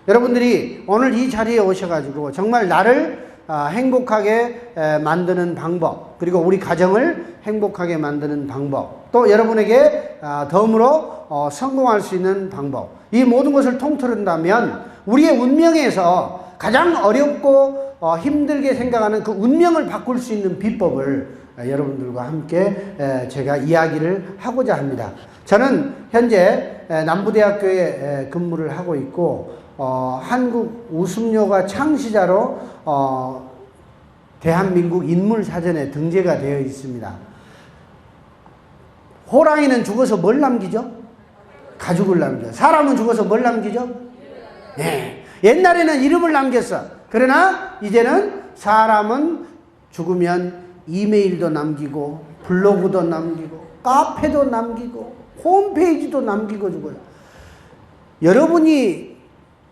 여러분들이 오늘 이 자리에 오셔가지고 정말 나를 행복하게 만드는 방법, 그리고 우리 가정을 행복하게 만드는 방법, 또 여러분에게 덤으로 성공할 수 있는 방법, 이 모든 것을 통틀은다면 우리의 운명에서 가장 어렵고 힘들게 생각하는 그 운명을 바꿀 수 있는 비법을 여러분들과 함께 제가 이야기를 하고자 합니다. 저는 현재 남부대학교에 근무를 하고 있고 한국 웃음요가 창시자로 대한민국 인물사전에 등재가 되어 있습니다. 호랑이는 죽어서 뭘 남기죠? 가죽을 남겨요. 사람은 죽어서 뭘 남기죠? 네. 옛날에는 이름을 남겼어. 그러나 이제는 사람은 죽으면 이메일도 남기고 블로그도 남기고 카페도 남기고 홈페이지도 남기고 죽어요. 여러분이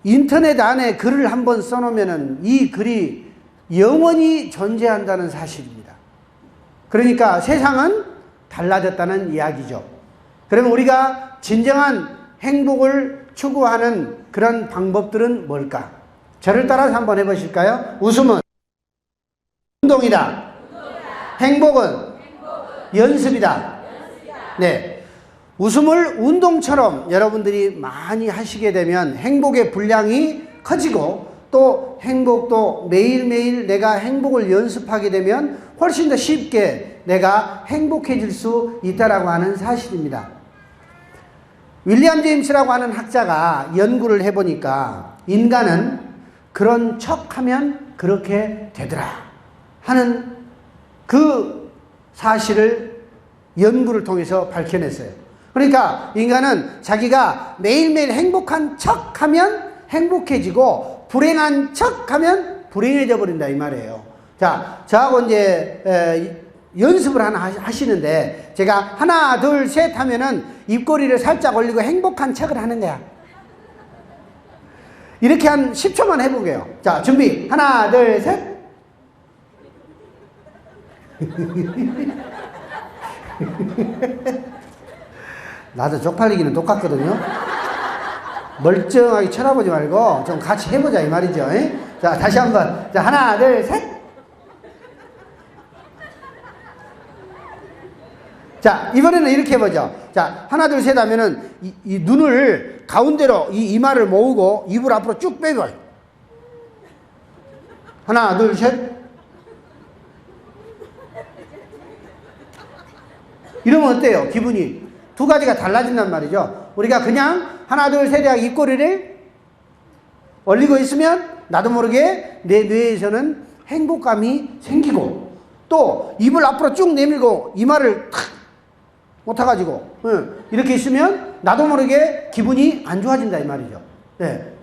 인터넷 안에 글을 한번 써놓으면 이 글이 영원히 존재한다는 사실입니다. 그러니까 세상은 달라졌다는 이야기죠. 그러면 우리가 진정한 행복을 추구하는 그런 방법들은 뭘까? 저를 따라서 한번 해보실까요? 웃음은 운동이다. 행복은 연습이다. 네. 웃음을 운동처럼 여러분들이 많이 하시게 되면 행복의 분량이 커지고, 또 행복도 매일매일 내가 행복을 연습하게 되면 훨씬 더 쉽게 내가 행복해질 수 있다라고 하는 사실입니다. 윌리엄 제임스라고 하는 학자가 연구를 해보니까 인간은 그런 척하면 그렇게 되더라 하는 그 사실을 연구를 통해서 밝혀냈어요. 그러니까 인간은 자기가 매일매일 행복한 척하면 행복해지고 불행한 척하면 불행해져 버린다 이 말이에요. 자, 저하고 이제 연습을 하나 하시는데 제가 하나 둘 셋 하면은 입꼬리를 살짝 올리고 행복한 척을 하는 거야. 이렇게 한 10초만 해보게요. 자, 준비. 하나 둘 셋. 나도 쪽팔리기는 똑같거든요. 멀쩡하게 쳐다보지 말고 좀 같이 해보자 이 말이죠. 자, 다시 한번. 자, 하나 둘 셋. 자, 이번에는 이렇게 해보죠. 자, 하나 둘 셋 하면은 이 눈을 가운데로 이 이마를 모으고 입을 앞으로 쭉 빼고 하나 둘 셋. 이러면 어때요? 기분이 두 가지가 달라진단 말이죠. 우리가 그냥 하나 둘 셋 하고 입꼬리를 올리고 있으면 나도 모르게 내 뇌에서는 행복감이 생기고, 또 입을 앞으로 쭉 내밀고 이마를 탁 못해가지고 이렇게 있으면 나도 모르게 기분이 안 좋아진다 이 말이죠. 네.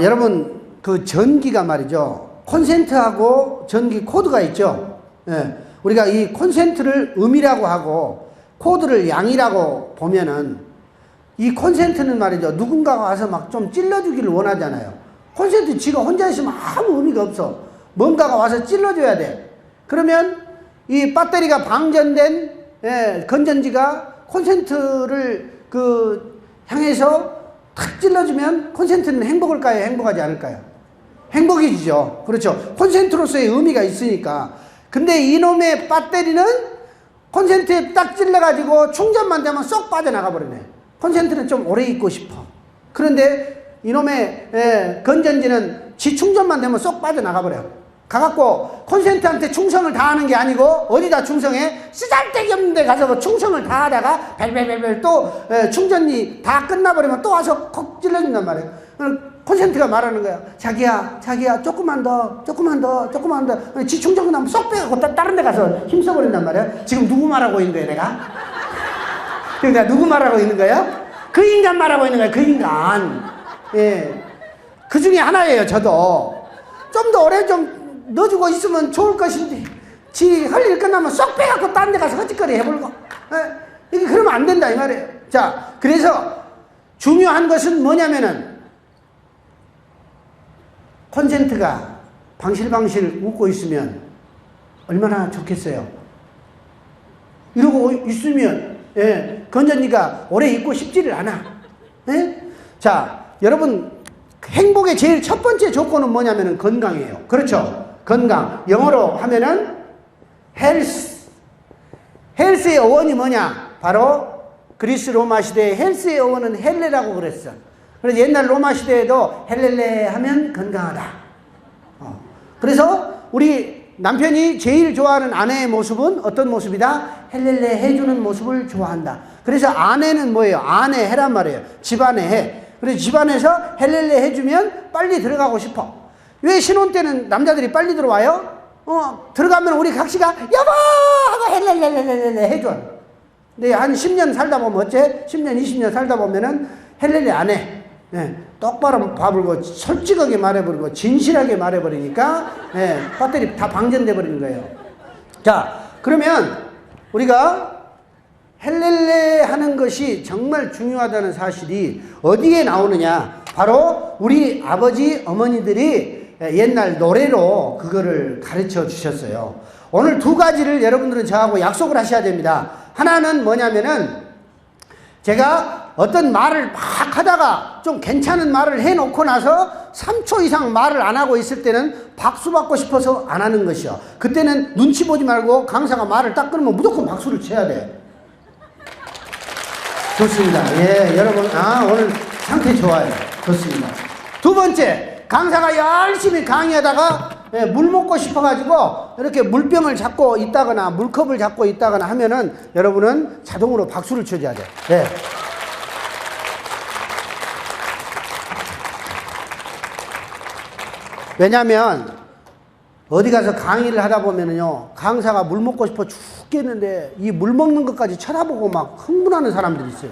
여러분 그 전기가 말이죠, 콘센트하고 전기 코드가 있죠. 네. 우리가 이 콘센트를 음이라고 하고 코드를 양이라고 보면은 이 콘센트는 말이죠, 누군가가 와서 막 좀 찔러주기를 원하잖아요. 콘센트 지가 혼자 있으면 아무 의미가 없어. 뭔가가 와서 찔러줘야 돼. 그러면 이 배터리가 방전된 건전지가 콘센트를 향해서 탁 찔러주면 콘센트는 행복할까요? 행복하지 않을까요? 행복해지죠. 그렇죠. 콘센트로서의 의미가 있으니까. 근데 이놈의 배터리는 콘센트에 딱 찔러가지고 충전만 되면 쏙 빠져나가 버리네. 콘센트는 좀 오래 있고 싶어. 그런데 이놈의 건전지는 지 충전만 되면 쏙 빠져나가 버려. 가갖고 콘센트한테 충성을 다하는 게 아니고 어디다 충성해? 쓰잘데기 없는 데 가서 충성을 다하다가 벨벨벨벨 또 충전이 다 끝나버리면 또 와서 콕 찔러준단 말이에요. 콘센트가 말하는 거야. 자기야 조금만 더 지 충전 끝나면 쏙 빼갖고 다른 데 가서 힘써버린단 말이야. 지금 누구 말하고 있는 거야 내가? 그러니까 누구 말하고 있는 거야? 그 인간 말하고 있는 거야. 그 인간. 예. 그 중에 하나예요. 저도 좀 더 오래 좀 넣어주고 있으면 좋을 것인데 지 할 일 끝나면 쏙 빼갖고 딴 데 가서 헛짓거리 해버리고. 이게 그러면 안 된다 이 말이에요. 자, 그래서 중요한 것은 뭐냐면은 콘센트가 방실방실 웃고 있으면 얼마나 좋겠어요. 이러고 있으면 건전지가 오래 있고 싶지를 않아. 자, 여러분 행복의 제일 첫 번째 조건은 뭐냐면은 건강이에요. 그렇죠? 건강. 영어로 하면은 헬스. 헬스의 어원이 뭐냐? 바로 그리스 로마 시대의 헬스의 어원은 헬레라고 그랬어. 그래서 옛날 로마 시대에도 헬렐레 하면 건강하다. 그래서 우리 남편이 제일 좋아하는 아내의 모습은 어떤 모습이다? 헬렐레 해주는 모습을 좋아한다. 그래서 아내는 뭐예요? 아내 해란 말이에요. 집안에 해. 그래서 집안에서 헬렐레 해주면 빨리 들어가고 싶어. 왜 신혼 때는 남자들이 빨리 들어와요? 들어가면 우리 각시가 여보! 하고 헬렐레 해줘. 근데 한 10년 살다 보면 어째? 10년, 20년 살다 보면은 헬렐레 안 해. 네, 똑바로 봐버리고 솔직하게 말해버리고 진실하게 말해버리니까 배터리 다 방전돼 버리는 거예요. 자, 그러면 우리가 헬렐레 하는 것이 정말 중요하다는 사실이 어디에 나오느냐? 바로 우리 아버지 어머니들이 옛날 노래로 그거를 가르쳐 주셨어요. 오늘 두 가지를 여러분들은 저하고 약속을 하셔야 됩니다. 하나는 뭐냐면은 제가 어떤 말을 막 하다가 좀 괜찮은 말을 해놓고 나서 3초 이상 말을 안 하고 있을 때는 박수 받고 싶어서 안 하는 것이요. 그때는 눈치 보지 말고 강사가 말을 딱 끊으면 무조건 박수를 쳐야 돼. 좋습니다. 예, 여러분, 오늘 상태 좋아요. 좋습니다. 두 번째, 강사가 열심히 강의하다가 물 먹고 싶어가지고 이렇게 물병을 잡고 있다거나 물컵을 잡고 있다거나 하면은 여러분은 자동으로 박수를 쳐줘야 돼. 예. 왜냐면 어디 가서 강의를 하다 보면은요, 강사가 물 먹고 싶어 죽겠는데 이 물 먹는 것까지 쳐다보고 막 흥분하는 사람들이 있어요.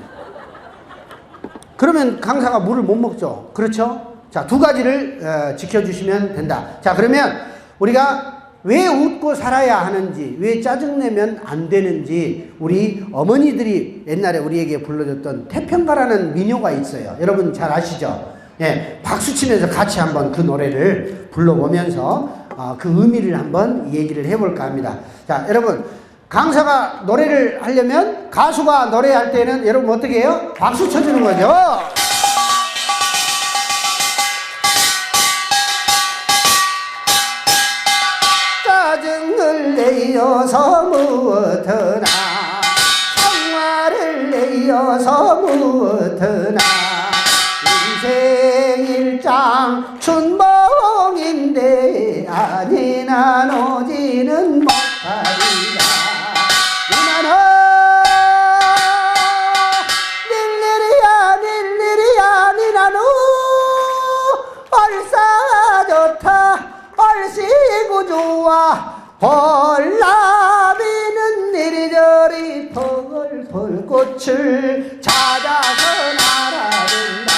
그러면 강사가 물을 못 먹죠. 그렇죠? 자, 두 가지를 지켜주시면 된다. 자, 그러면 우리가 왜 웃고 살아야 하는지, 왜 짜증내면 안 되는지 우리 어머니들이 옛날에 우리에게 불러줬던 태평가라는 민요가 있어요. 여러분 잘 아시죠? 예, 박수 치면서 같이 한번 그 노래를 불러보면서 그 의미를 한번 얘기를 해볼까 합니다. 자, 여러분, 강사가 노래를 하려면 가수가 노래할 때는 여러분 어떻게 해요? 박수 쳐주는 거죠. 짜증을 내어서 무엇하나, 성화를 내어서 무엇하나, 인생일장 춘봉인데 아니 나눠지는 못하리라. 이나노 닐리리야 니나노 얼싸 좋다 얼씨구 좋아 벌나비는 이리저리 펄펄 꽃을 찾아서 날아든다.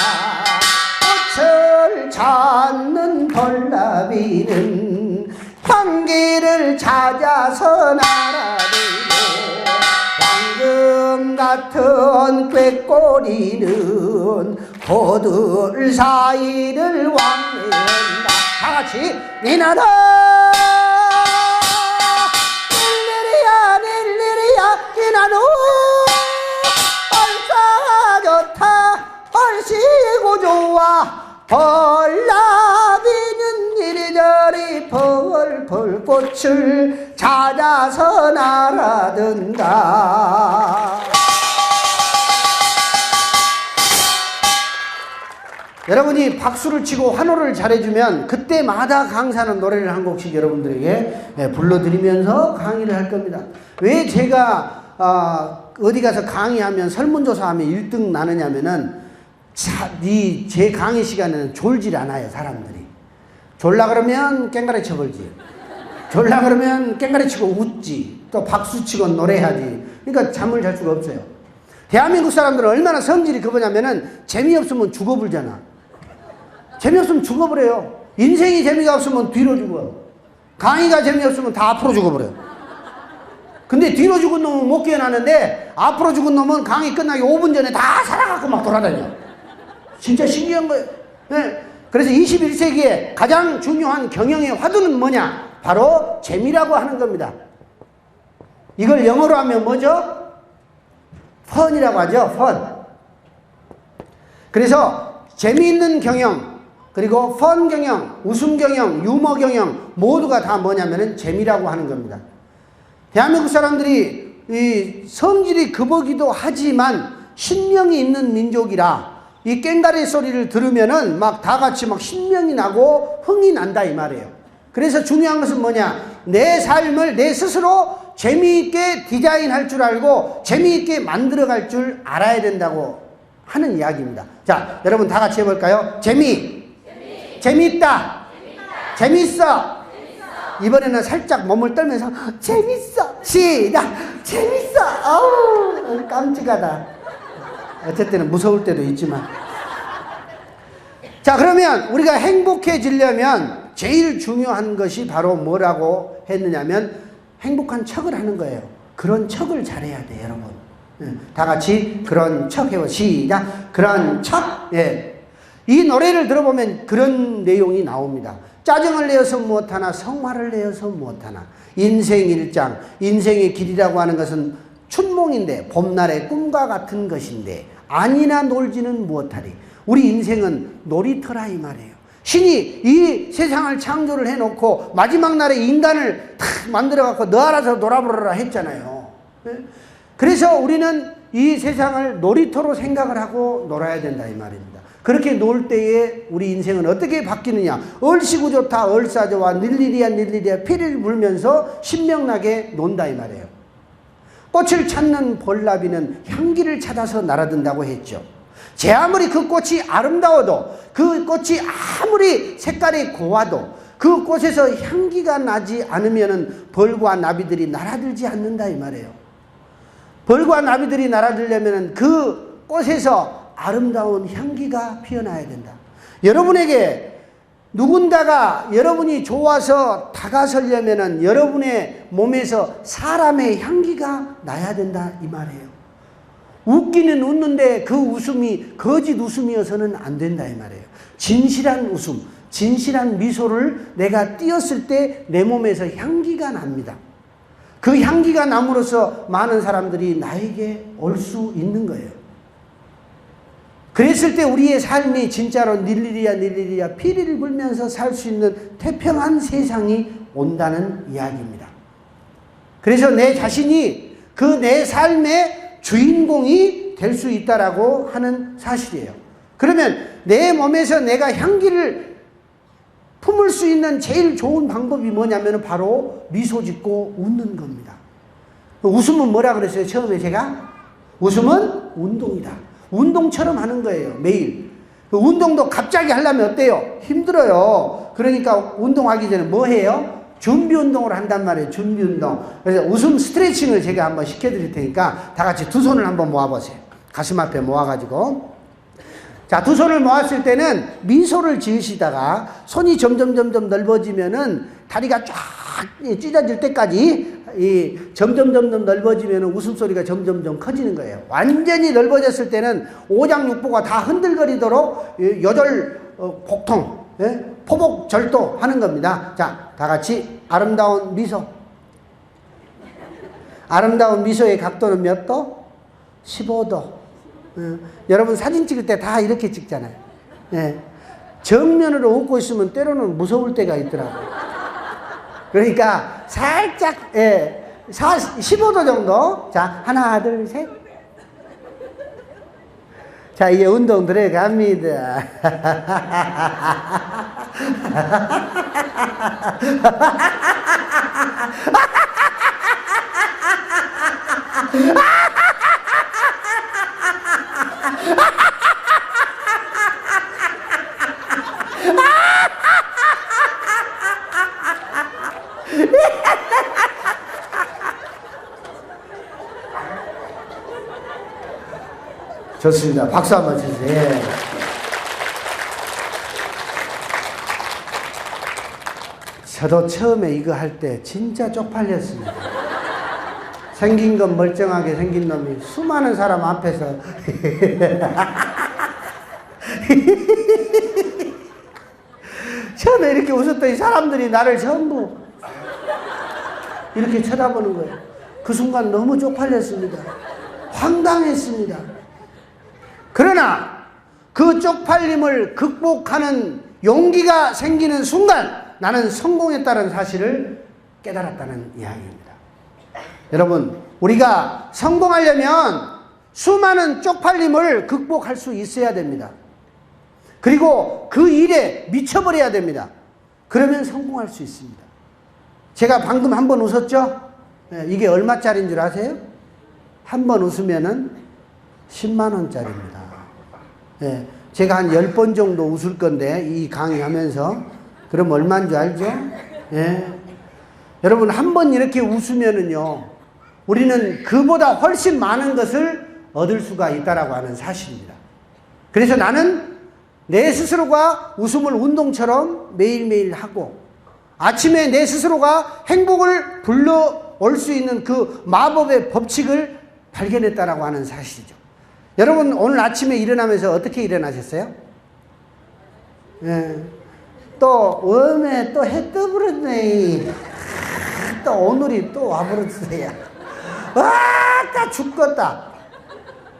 꽃을 찾는 벌나비는 향기를 찾아서 날아들고 황금 같은 꾀꼬리는 고들 사이를 왕래한다. 다같이 니나노 닐리리야 니나노 얼싸 좋다 얼씨구 좋아 벌나비는 이리저리 펄펄 꽃을 찾아서 날아든다. 여러분이 박수를 치고 환호를 잘해주면 그때마다 강사는 노래를 한 곡씩 여러분들에게 불러드리면서 강의를 할 겁니다. 왜 제가 어디 가서 강의하면 설문조사하면 1등 나느냐면은 제 강의 시간에는 졸질 않아요. 사람들이 졸라 그러면 깽가리 쳐벌지, 졸라 그러면 깽가리 치고 웃지, 또 박수 치고 노래하지. 그러니까 잠을 잘 수가 없어요. 대한민국 사람들은 얼마나 성질이 급하냐면은 재미없으면 죽어불잖아. 재미없으면 죽어버려요. 인생이 재미가 없으면 뒤로 죽어요. 강의가 재미없으면 다 앞으로 죽어버려요. 근데 뒤로 죽은 놈은 못 깨어나는데 앞으로 죽은 놈은 강의 끝나기 5분 전에 다 살아갖고 막 돌아다녀. 진짜 신기한 거예요. 네. 그래서 21세기에 가장 중요한 경영의 화두는 뭐냐? 바로 재미라고 하는 겁니다. 이걸 영어로 하면 뭐죠? 펀이라고 하죠. 펀. 그래서 재미있는 경영, 그리고 펀 경영, 웃음 경영, 유머 경영 모두가 다 뭐냐면은 재미라고 하는 겁니다. 대한민국 사람들이 이 성질이 급하기도 하지만 신명이 있는 민족이라 이 꽹가리 소리를 들으면은 막 다 같이 막 신명이 나고 흥이 난다 이 말이에요. 그래서 중요한 것은 뭐냐? 내 삶을 내 스스로 재미있게 디자인할 줄 알고 재미있게 만들어갈 줄 알아야 된다고 하는 이야기입니다. 자, 여러분 다 같이 해볼까요? 재미있다. 재밌어. 이번에는 살짝 몸을 떨면서 재밌어. 시작. 재밌어. 어우, 깜찍하다. 어쨌든 무서울 때도 있지만. 자, 그러면 우리가 행복해지려면 제일 중요한 것이 바로 뭐라고 했느냐면 행복한 척을 하는 거예요. 그런 척을 잘해야 돼, 여러분. 다 같이 그런 척 해요. 시작. 그런 척. 예. 이 노래를 들어보면 그런 내용이 나옵니다. 짜증을 내어서 무엇하나, 성화를 내어서 무엇하나. 인생 일장, 인생의 길이라고 하는 것은 춘몽인데, 봄날의 꿈과 같은 것인데, 아니나 놀지는 무엇하리. 우리 인생은 놀이터라 이 말이에요. 신이 이 세상을 창조를 해놓고 마지막 날에 인간을 탁 만들어갖고 너 알아서 놀아보라 했잖아요. 그래서 우리는 이 세상을 놀이터로 생각을 하고 놀아야 된다 이 말입니다. 그렇게 놀 때에 우리 인생은 어떻게 바뀌느냐? 얼씨구 좋다 얼싸좋아 닐리리야 피를 물면서 신명나게 논다 이 말이에요. 꽃을 찾는 벌나비는 향기를 찾아서 날아든다고 했죠. 제 아무리 그 꽃이 아름다워도, 그 꽃이 아무리 색깔이 고와도 그 꽃에서 향기가 나지 않으면 벌과 나비들이 날아들지 않는다 이 말이에요. 벌과 나비들이 날아들려면 그 꽃에서 아름다운 향기가 피어나야 된다. 여러분에게 누군가가 여러분이 좋아서 다가서려면 여러분의 몸에서 사람의 향기가 나야 된다 이 말이에요. 웃기는 웃는데 그 웃음이 거짓 웃음이어서는 안 된다 이 말이에요. 진실한 웃음, 진실한 미소를 내가 띄었을 때 내 몸에서 향기가 납니다. 그 향기가 남으로써 많은 사람들이 나에게 올 수 있는 거예요. 그랬을 때 우리의 삶이 진짜로 닐리리야 피리를 불면서 살 수 있는 태평한 세상이 온다는 이야기입니다. 그래서 내 자신이 그 내 삶의 주인공이 될 수 있다라고 하는 사실이에요. 그러면 내 몸에서 내가 향기를 품을 수 있는 제일 좋은 방법이 뭐냐면 바로 미소 짓고 웃는 겁니다. 웃음은 뭐라 그랬어요? 처음에 제가? 웃음은 운동이다. 운동처럼 하는 거예요. 매일. 운동도 갑자기 하려면 어때요? 힘들어요. 그러니까 운동하기 전에 뭐 해요? 준비 운동을 한단 말이에요. 준비 운동. 그래서 웃음 스트레칭을 제가 한번 시켜드릴 테니까 다 같이 두 손을 한번 모아보세요. 가슴 앞에 모아가지고. 자, 두 손을 모았을 때는 미소를 지으시다가 손이 점점 넓어지면은 다리가 쫙 찢어질 때까지 점점 넓어지면은 웃음소리가 점점 커지는 거예요. 완전히 넓어졌을 때는 오장육부가 다 흔들거리도록 여덟 복통, 포복절도 하는 겁니다. 자, 다 같이 아름다운 미소. 아름다운 미소의 각도는 몇 도? 15도. 여러분 사진 찍을 때 다 이렇게 찍잖아요. 정면으로 웃고 있으면 때로는 무서울 때가 있더라고요. 그러니까 살짝 15도 정도. 자, 하나 둘 셋. 자, 이제 운동 들어갑니다. 좋습니다. 박수 한번 주세요. 저도 처음에 이거 할 때 진짜 쪽팔렸습니다. 생긴 건 멀쩡하게 생긴 놈이 수많은 사람 앞에서 처음에 이렇게 웃었더니 사람들이 나를 전부 이렇게 쳐다보는 거예요. 그 순간 너무 쪽팔렸습니다. 황당했습니다. 그러나 그 쪽팔림을 극복하는 용기가 생기는 순간 나는 성공했다는 사실을 깨달았다는 이야기입니다. 여러분, 우리가 성공하려면 수많은 쪽팔림을 극복할 수 있어야 됩니다. 그리고 그 일에 미쳐버려야 됩니다. 그러면 성공할 수 있습니다. 제가 방금 한 번 웃었죠? 이게 얼마짜리인 줄 아세요? 한 번 웃으면은 10만 원짜리입니다. 제가 한 10번 정도 웃을 건데 이 강의하면서 그럼 얼마인 줄 알죠? 여러분, 한 번 이렇게 웃으면은요, 우리는 그보다 훨씬 많은 것을 얻을 수가 있다라고 하는 사실입니다. 그래서 나는 내 스스로가 웃음을 운동처럼 매일매일 하고 아침에 내 스스로가 행복을 불러올 수 있는 그 마법의 법칙을 발견했다라고 하는 사실이죠. 여러분, 오늘 아침에 일어나면서 어떻게 일어나셨어요? 또 웜에 또 해 떠버렸네. 또 오늘이 또 와버렸어요. 와, 다 죽겠다.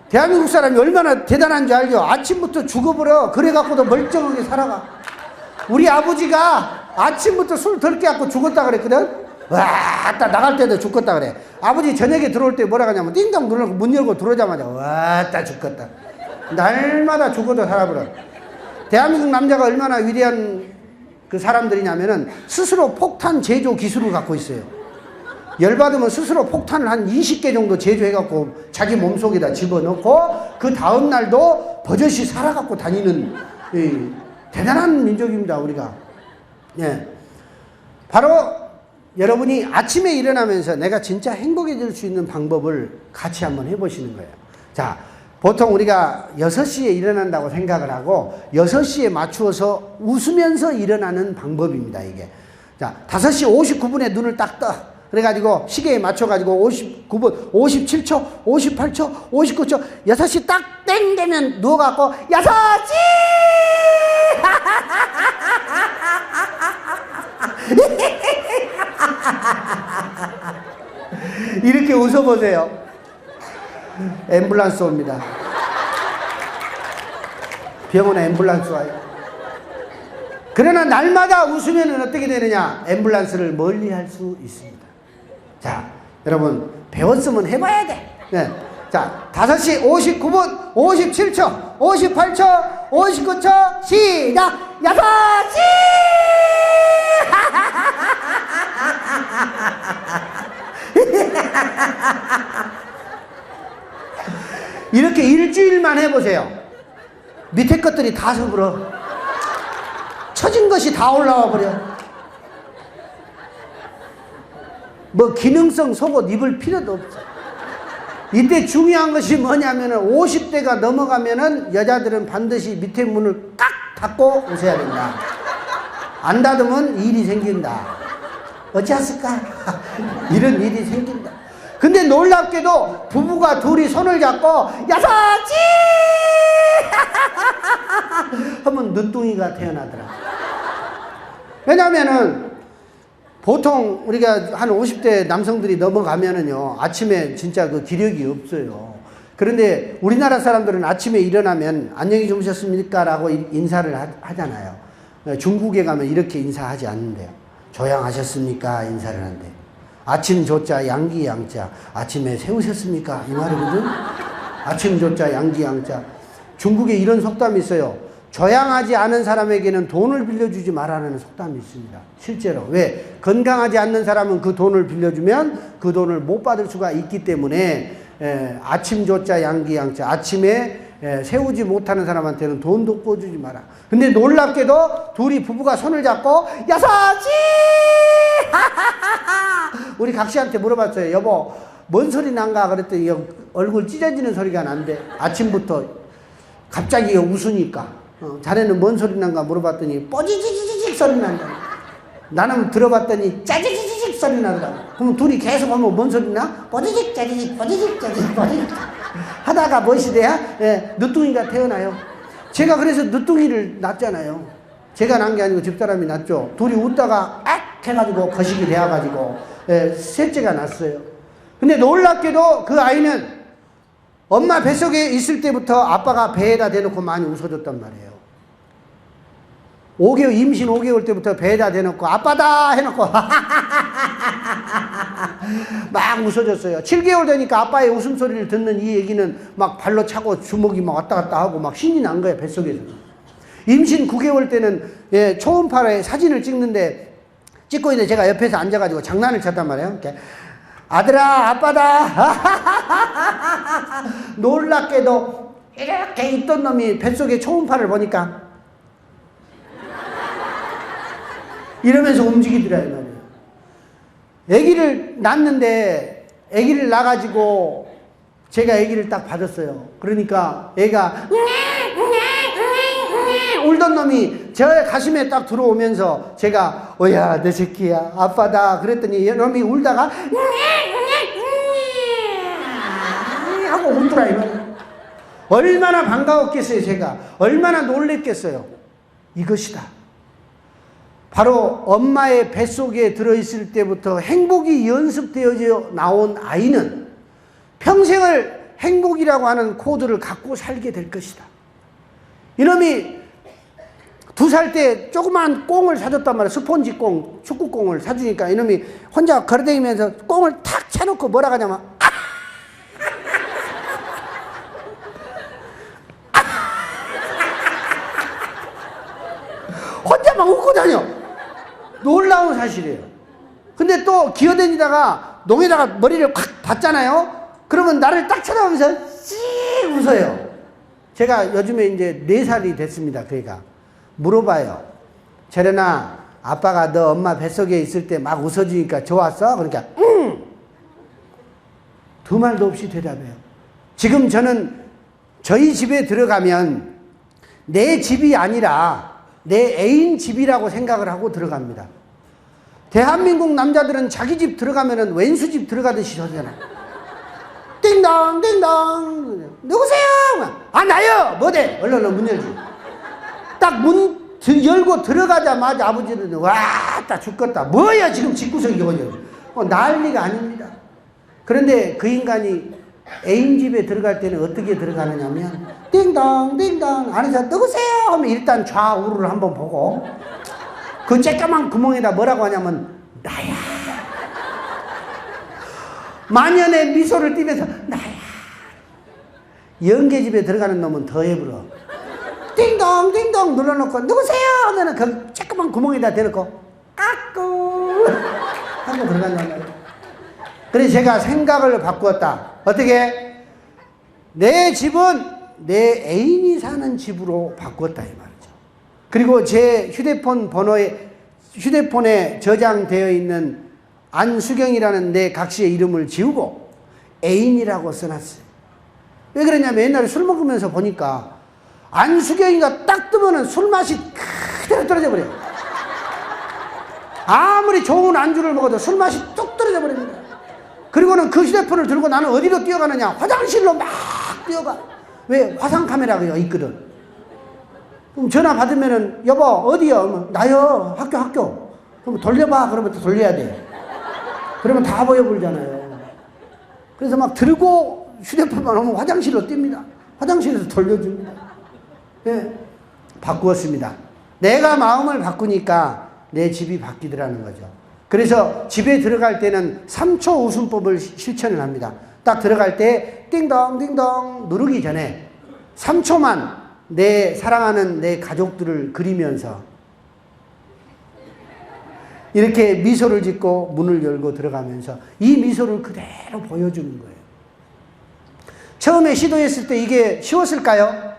대한민국 사람이 얼마나 대단한 줄 알죠? 아침부터 죽어버려. 그래갖고도 멀쩡하게 살아가. 우리 아버지가 아침부터 술 덜 깨갖고 죽었다 그랬거든? 와, 딱 나갈 때도 죽겠다 그래. 아버지 저녁에 들어올 때 뭐라 하냐면 띵동 눌러서 문 열고 들어오자마자 와, 딱 죽겠다. 날마다 죽어도 살아버려. 대한민국 남자가 얼마나 위대한 그 사람들이냐면은 스스로 폭탄 제조 기술을 갖고 있어요. 열받으면 스스로 폭탄을 한 20개 정도 제조해갖고 자기 몸속에다 집어넣고 그 다음날도 버젓이 살아갖고 다니는 대단한 민족입니다, 우리가. 바로 여러분이 아침에 일어나면서 내가 진짜 행복해질 수 있는 방법을 같이 한번 해보시는 거예요. 자, 보통 우리가 6시에 일어난다고 생각을 하고 6시에 맞추어서 웃으면서 일어나는 방법입니다, 이게. 자, 5시 59분에 눈을 딱 떠. 그래가지고 시계에 맞춰가지고 59분, 57초, 58초, 59초, 6시 딱 땡되면 누워갖고 6시! 이렇게 웃어보세요. 앰뷸런스 옵니다. 병원에 앰뷸런스 와요. 그러나 날마다 웃으면 어떻게 되느냐? 앰뷸런스를 멀리 할 수 있습니다. 자, 여러분, 배웠으면 해봐야 돼. 자, 5시 59분, 57초, 58초, 59초, 시작! 6시! 이렇게 일주일만 해보세요. 밑에 것들이 다 서불어. 처진 것이 다 올라와 버려. 뭐 기능성 속옷 입을 필요도 없어. 이때 중요한 것이 뭐냐면은 50대가 넘어가면은 여자들은 반드시 밑에 문을 깍 닫고 오셔야 된다. 안 닫으면 일이 생긴다. 어찌했을까? 이런 일이 생긴다. 근데 놀랍게도 부부가 둘이 손을 잡고 6시! 하면 늦둥이가 태어나더라. 왜냐면은 보통 우리가 한 50대 남성들이 넘어가면은요, 아침에 진짜 그 기력이 없어요. 그런데 우리나라 사람들은 아침에 일어나면 안녕히 주무셨습니까? 라고 인사를 하잖아요. 중국에 가면 이렇게 인사하지 않는데요. 조양하셨습니까? 인사를 한대요. 아침 조자 양기 양자. 아침에 세우셨습니까? 이 말이거든. 아침 조자 양기 양자. 중국에 이런 속담이 있어요. 조양하지 않은 사람에게는 돈을 빌려주지 말라는 속담이 있습니다. 실제로. 왜? 건강하지 않는 사람은 그 돈을 빌려주면 그 돈을 못 받을 수가 있기 때문에 아침 조자 양기 양자. 아침에 세우지 못하는 사람한테는 돈도 꿔주지 마라. 근데 놀랍게도 둘이 부부가 손을 잡고 6시! 우리 각시한테 물어봤어요. 여보, 뭔 소리 난가? 그랬더니 얼굴 찢어지는 소리가 난대. 아침부터 갑자기 웃으니까. 자네는 뭔 소리 난가 물어봤더니 뽀지지지직 소리 난다. 나는 들어봤더니 짜지지직 소리 나더라고. 그럼 둘이 계속 하면 뭔 소리 나? 뽀지직 짜지직 뽀지직 짜지직 뽀지직 하다가 무엇이 돼야? 늦둥이가 태어나요. 제가 그래서 늦둥이를 낳잖아요. 제가 낳은 게 아니고 집사람이 낳죠. 둘이 웃다가 악 해가지고 거식이 되어가지고 셋째가 났어요. 근데 놀랍게도 그 아이는 엄마 뱃속에 있을 때부터 아빠가 배에다 대놓고 많이 웃어줬단 말이에요. 5개월, 임신 5개월 때부터 배에다 대놓고 아빠다 해놓고 막 웃어줬어요. 7개월 되니까 아빠의 웃음소리를 듣는 이 애기는 막 발로 차고 주먹이 막 왔다 갔다 하고 막 신이 난 거예요, 뱃속에서. 임신 9개월 때는 예, 초음파에 사진을 찍는데 찍고 있는데 제가 옆에서 앉아가지고 장난을 쳤단 말이에요. 이렇게. 아들아, 아빠다. 놀랍게도 이렇게 있던 놈이 뱃속에 초음파를 보니까 이러면서 움직이더라 이 말이에요. 아기를 낳는데 아기를 낳아가지고 제가 아기를 딱 받았어요. 그러니까 애가 울던 놈이 저 가슴에 딱 들어오면서 제가 어야 내 새끼야 아빠다 그랬더니 놈이 울다가 하고 울더라 이 말이에요. 얼마나 반가웠겠어요. 제가 얼마나 놀랬겠어요. 이것이다. 바로 엄마의 뱃속에 들어있을 때부터 행복이 연습되어져 나온 아이는 평생을 행복이라고 하는 코드를 갖고 살게 될 것이다. 이놈이 2살 때 조그만 꽁을 사줬단 말이야. 스폰지 꽁, 축구꽁을 사주니까 이놈이 혼자 걸어다니면서 꽁을 탁 차놓고 뭐라 하냐면 혼자 막 웃고 다녀. 놀라운 사실이에요. 근데 또 기어다니다가 농에다가 머리를 확 닿잖아요. 그러면 나를 딱 쳐다보면서 씩 웃어요. 제가 요즘에 이제 4살이 됐습니다. 그러니까 물어봐요. 재련아, 아빠가 너 엄마 뱃속에 있을 때 막 웃어주니까 좋았어? 그러니까 두 말도 없이 대답해요. 지금 저는 저희 집에 들어가면 내 집이 아니라 내 애인 집이라고 생각을 하고 들어갑니다. 대한민국 남자들은 자기 집 들어가면은 왼수 집 들어가듯이 하잖아. 띵동 띵동 누구세요? 아 나요. 뭐대? 얼른 문 열지. 딱 문 열고 들어가자마자 아버지는 와따 죽겠다. 뭐야 지금 집구석이 이거 난리가 아닙니다. 그런데 그 인간이 애인 집에 들어갈 때는 어떻게 들어가느냐면 띵동 띵동 안에서 누구세요? 하면 일단 좌우를 한번 보고 그 쬐까만 구멍에다 뭐라고 하냐면 나야. 만연의 미소를 띠면서 나야. 영계집에 들어가는 놈은 더 해불어. 띵동 띵동 눌러놓고 누구세요? 하면은 그 쬐까만 구멍에다 대놓고 까꿍 하고 들어간단 말이야. 그래서 제가 생각을 바꾸었다. 어떻게? 내 집은 내 애인이 사는 집으로 바꿨다 이 말이죠. 그리고 제 휴대폰에 저장되어 있는 안수경이라는 내 각시의 이름을 지우고 애인이라고 써놨어요. 왜 그러냐면 옛날에 술 먹으면서 보니까 안수경이가 딱 뜨면은 술맛이 그대로 떨어져 버려요. 아무리 좋은 안주를 먹어도 술맛이 뚝 떨어져 버립니다. 그리고는 그 휴대폰을 들고 나는 어디로 뛰어가느냐? 화장실로 막 뛰어가. 왜? 화상 카메라가 있거든. 그럼 전화 받으면은 여보 어디요? 나요. 학교. 그럼 돌려봐. 그러면 또 돌려야 돼. 그러면 다 보여버리잖아요. 그래서 막 들고 휴대폰만 오면 화장실로 뜁니다. 화장실에서 돌려줍니다. 예, 바꾸었습니다. 내가 마음을 바꾸니까 내 집이 바뀌더라는 거죠. 그래서 집에 들어갈 때는 3초 웃음법을 실천을 합니다. 딱 들어갈 때 띵동 띵동 누르기 전에 3초만 내 사랑하는 내 가족들을 그리면서 이렇게 미소를 짓고 문을 열고 들어가면서 이 미소를 그대로 보여주는 거예요. 처음에 시도했을 때 이게 쉬웠을까요?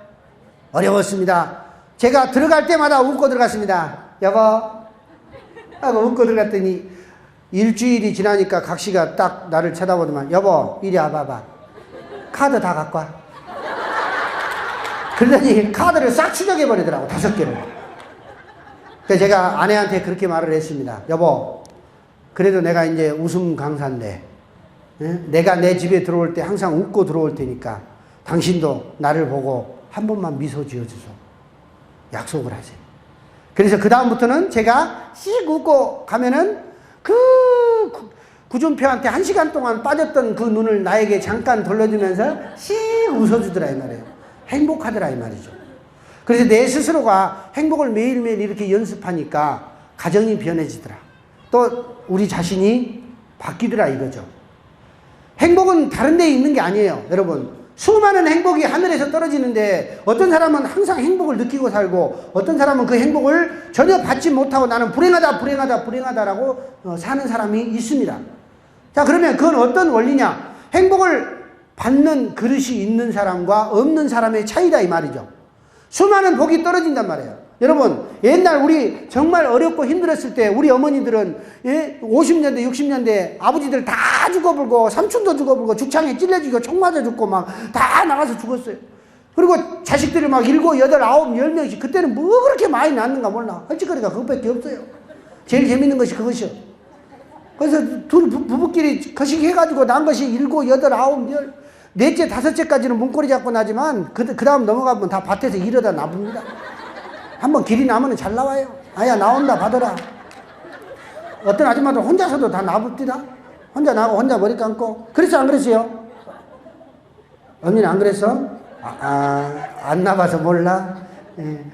어려웠습니다. 제가 들어갈 때마다 웃고 들어갔습니다. 여보 하고 웃고 들어갔더니 일주일이 지나니까 각시가 딱 나를 쳐다보더만 여보 이리 와봐봐. 카드 다 갖고 와. 그러더니 카드를 싹 추적해버리더라고 5개를. 그래서 제가 아내한테 그렇게 말을 했습니다. 여보 그래도 내가 이제 웃음 강사인데 내가 내 집에 들어올 때 항상 웃고 들어올 테니까 당신도 나를 보고 한 번만 미소 지어주소. 약속을 하세요. 그래서 그 다음부터는 제가 씩 웃고 가면은 그 구준표한테 1시간 동안 빠졌던 그 눈을 나에게 잠깐 돌려주면서 씩 웃어주더라 이 말이에요. 행복하더라 이 말이죠. 그래서 내 스스로가 행복을 매일매일 이렇게 연습하니까 가정이 변해지더라. 또 우리 자신이 바뀌더라 이거죠. 행복은 다른 데에 있는 게 아니에요. 여러분, 수많은 행복이 하늘에서 떨어지는데 어떤 사람은 항상 행복을 느끼고 살고 어떤 사람은 그 행복을 전혀 받지 못하고 나는 불행하다라고 사는 사람이 있습니다. 자, 그러면 그건 어떤 원리냐? 행복을 받는 그릇이 있는 사람과 없는 사람의 차이다 이 말이죠. 수많은 복이 떨어진단 말이에요. 여러분, 옛날 우리 정말 어렵고 힘들었을 때 우리 어머니들은 50년대 60년대 아버지들 다 죽어불고 삼촌도 죽어불고 죽창에 찔려 죽고 총 맞아 죽고 막 다 나가서 죽었어요. 그리고 자식들이 막 7, 8, 9, 10명씩. 그때는 뭐 그렇게 많이 낳는가 몰라. 헐짓거리가 그것밖에 없어요. 제일 재밌는 것이 그것이요. 그래서 둘 부부끼리 거식해가지고 난 것이 7, 8, 9, 10. 넷째, 다섯째까지는 문고리 잡고 나지만 그 다음 넘어가면 다 밭에서 이러다 나붑니다. 한번 길이 나면 잘 나와요. 아야 나온다 받아라. 어떤 아줌마들 혼자서도 다 나붑디다. 혼자 나고 혼자 머리 감고. 그랬어 안 그랬어요? 언니는 안 그랬어? 안 나봐서 몰라. 예.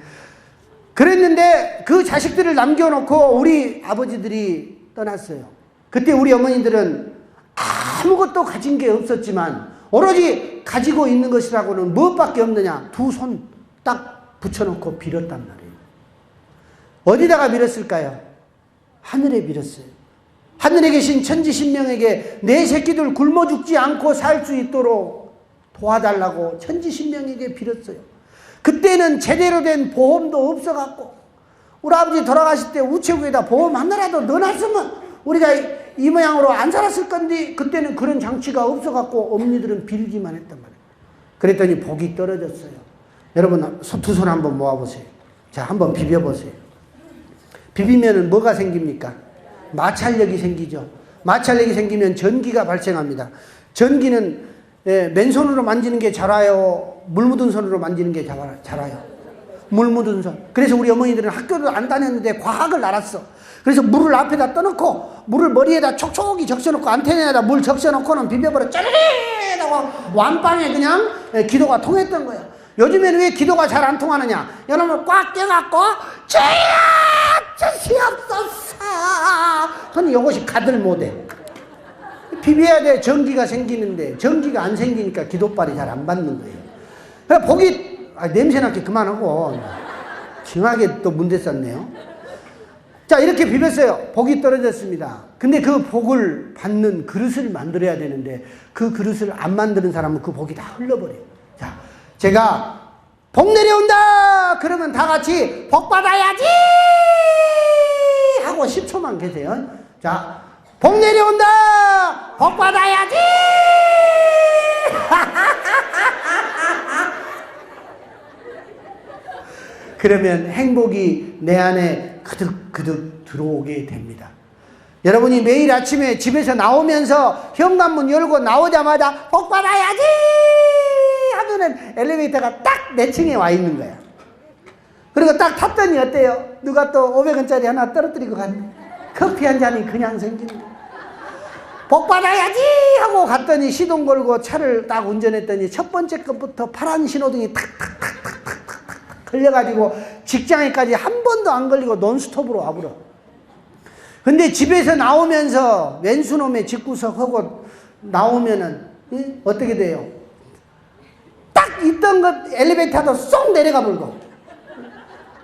그랬는데 그 자식들을 남겨놓고 우리 아버지들이 떠났어요. 그때 우리 어머니들은 아무것도 가진 게 없었지만 오로지 가지고 있는 것이라고는 무엇밖에 없느냐? 2 손 딱 붙여놓고 빌었단 말이에요. 어디다가 빌었을까요? 하늘에 빌었어요. 하늘에 계신 천지신명에게 내 새끼들 굶어 죽지 않고 살 수 있도록 도와달라고 천지신명에게 빌었어요. 그때는 제대로 된 보험도 없어갖고 우리 아버지 돌아가실 때 우체국에다 보험 하나라도 넣어놨으면 우리가 이 모양으로 안 살았을 건데 그때는 그런 장치가 없어갖고 어머니들은 빌기만 했단 말이에요. 그랬더니 복이 떨어졌어요. 여러분 2 손 한번 모아보세요. 자, 한번 비벼보세요. 비비면은 뭐가 생깁니까? 마찰력이 생기죠. 마찰력이 생기면 전기가 발생합니다. 전기는 맨손으로 만지는 게 잘와요? 물 묻은 손으로 만지는 게 잘와요? 물 묻은 손. 그래서 우리 어머니들은 학교도 안 다녔는데 과학을 알았어. 그래서 물을 앞에다 떠놓고 물을 머리에다 촉촉히 적셔놓고 안테나에다 물 적셔놓고는 비벼버려 짜르르 하고 완빵에 그냥 기도가 통했던 거야. 요즘에는 왜 기도가 잘 안 통하느냐? 여러분 꽉 껴갖고 주여 주시옵소서 그건 이것이 가들 못해. 비벼야 돼. 전기가 생기는데 전기가 안 생기니까 기도빨이 잘 안 받는 거예요. 그래서 복이 냄새나게 그만하고 심하게 또 문제 썼네요. 자, 이렇게 비볐어요. 복이 떨어졌습니다. 근데 그 복을 받는 그릇을 만들어야 되는데 그 그릇을 안 만드는 사람은 그 복이 다 흘러버려요. 자, 제가 복 내려온다 그러면 다 같이 복 받아야지 하고 10초만 계세요. 자, 복 내려온다 복 받아야지 그러면 행복이 내 안에 그득그득 들어오게 됩니다. 여러분이 매일 아침에 집에서 나오면서 현관문 열고 나오자마자 복 받아야지 하면은 엘리베이터가 딱 내 층에 와 있는 거야. 그리고 딱 탔더니 어때요? 누가 또 500원짜리 하나 떨어뜨리고 갔네. 커피 한 잔이 그냥 생기는 거야. 복 받아야지 하고 갔더니 시동 걸고 차를 딱 운전했더니 첫 번째 것부터 파란 신호등이 탁탁탁탁탁탁 걸려가지고 직장에까지 한 번도 안 걸리고 논스톱으로 와버려. 근데 집에서 나오면서 왼수놈의 집구석 하고 나오면은 어떻게 돼요? 딱 있던 것 엘리베이터도 쏙 내려가 버리고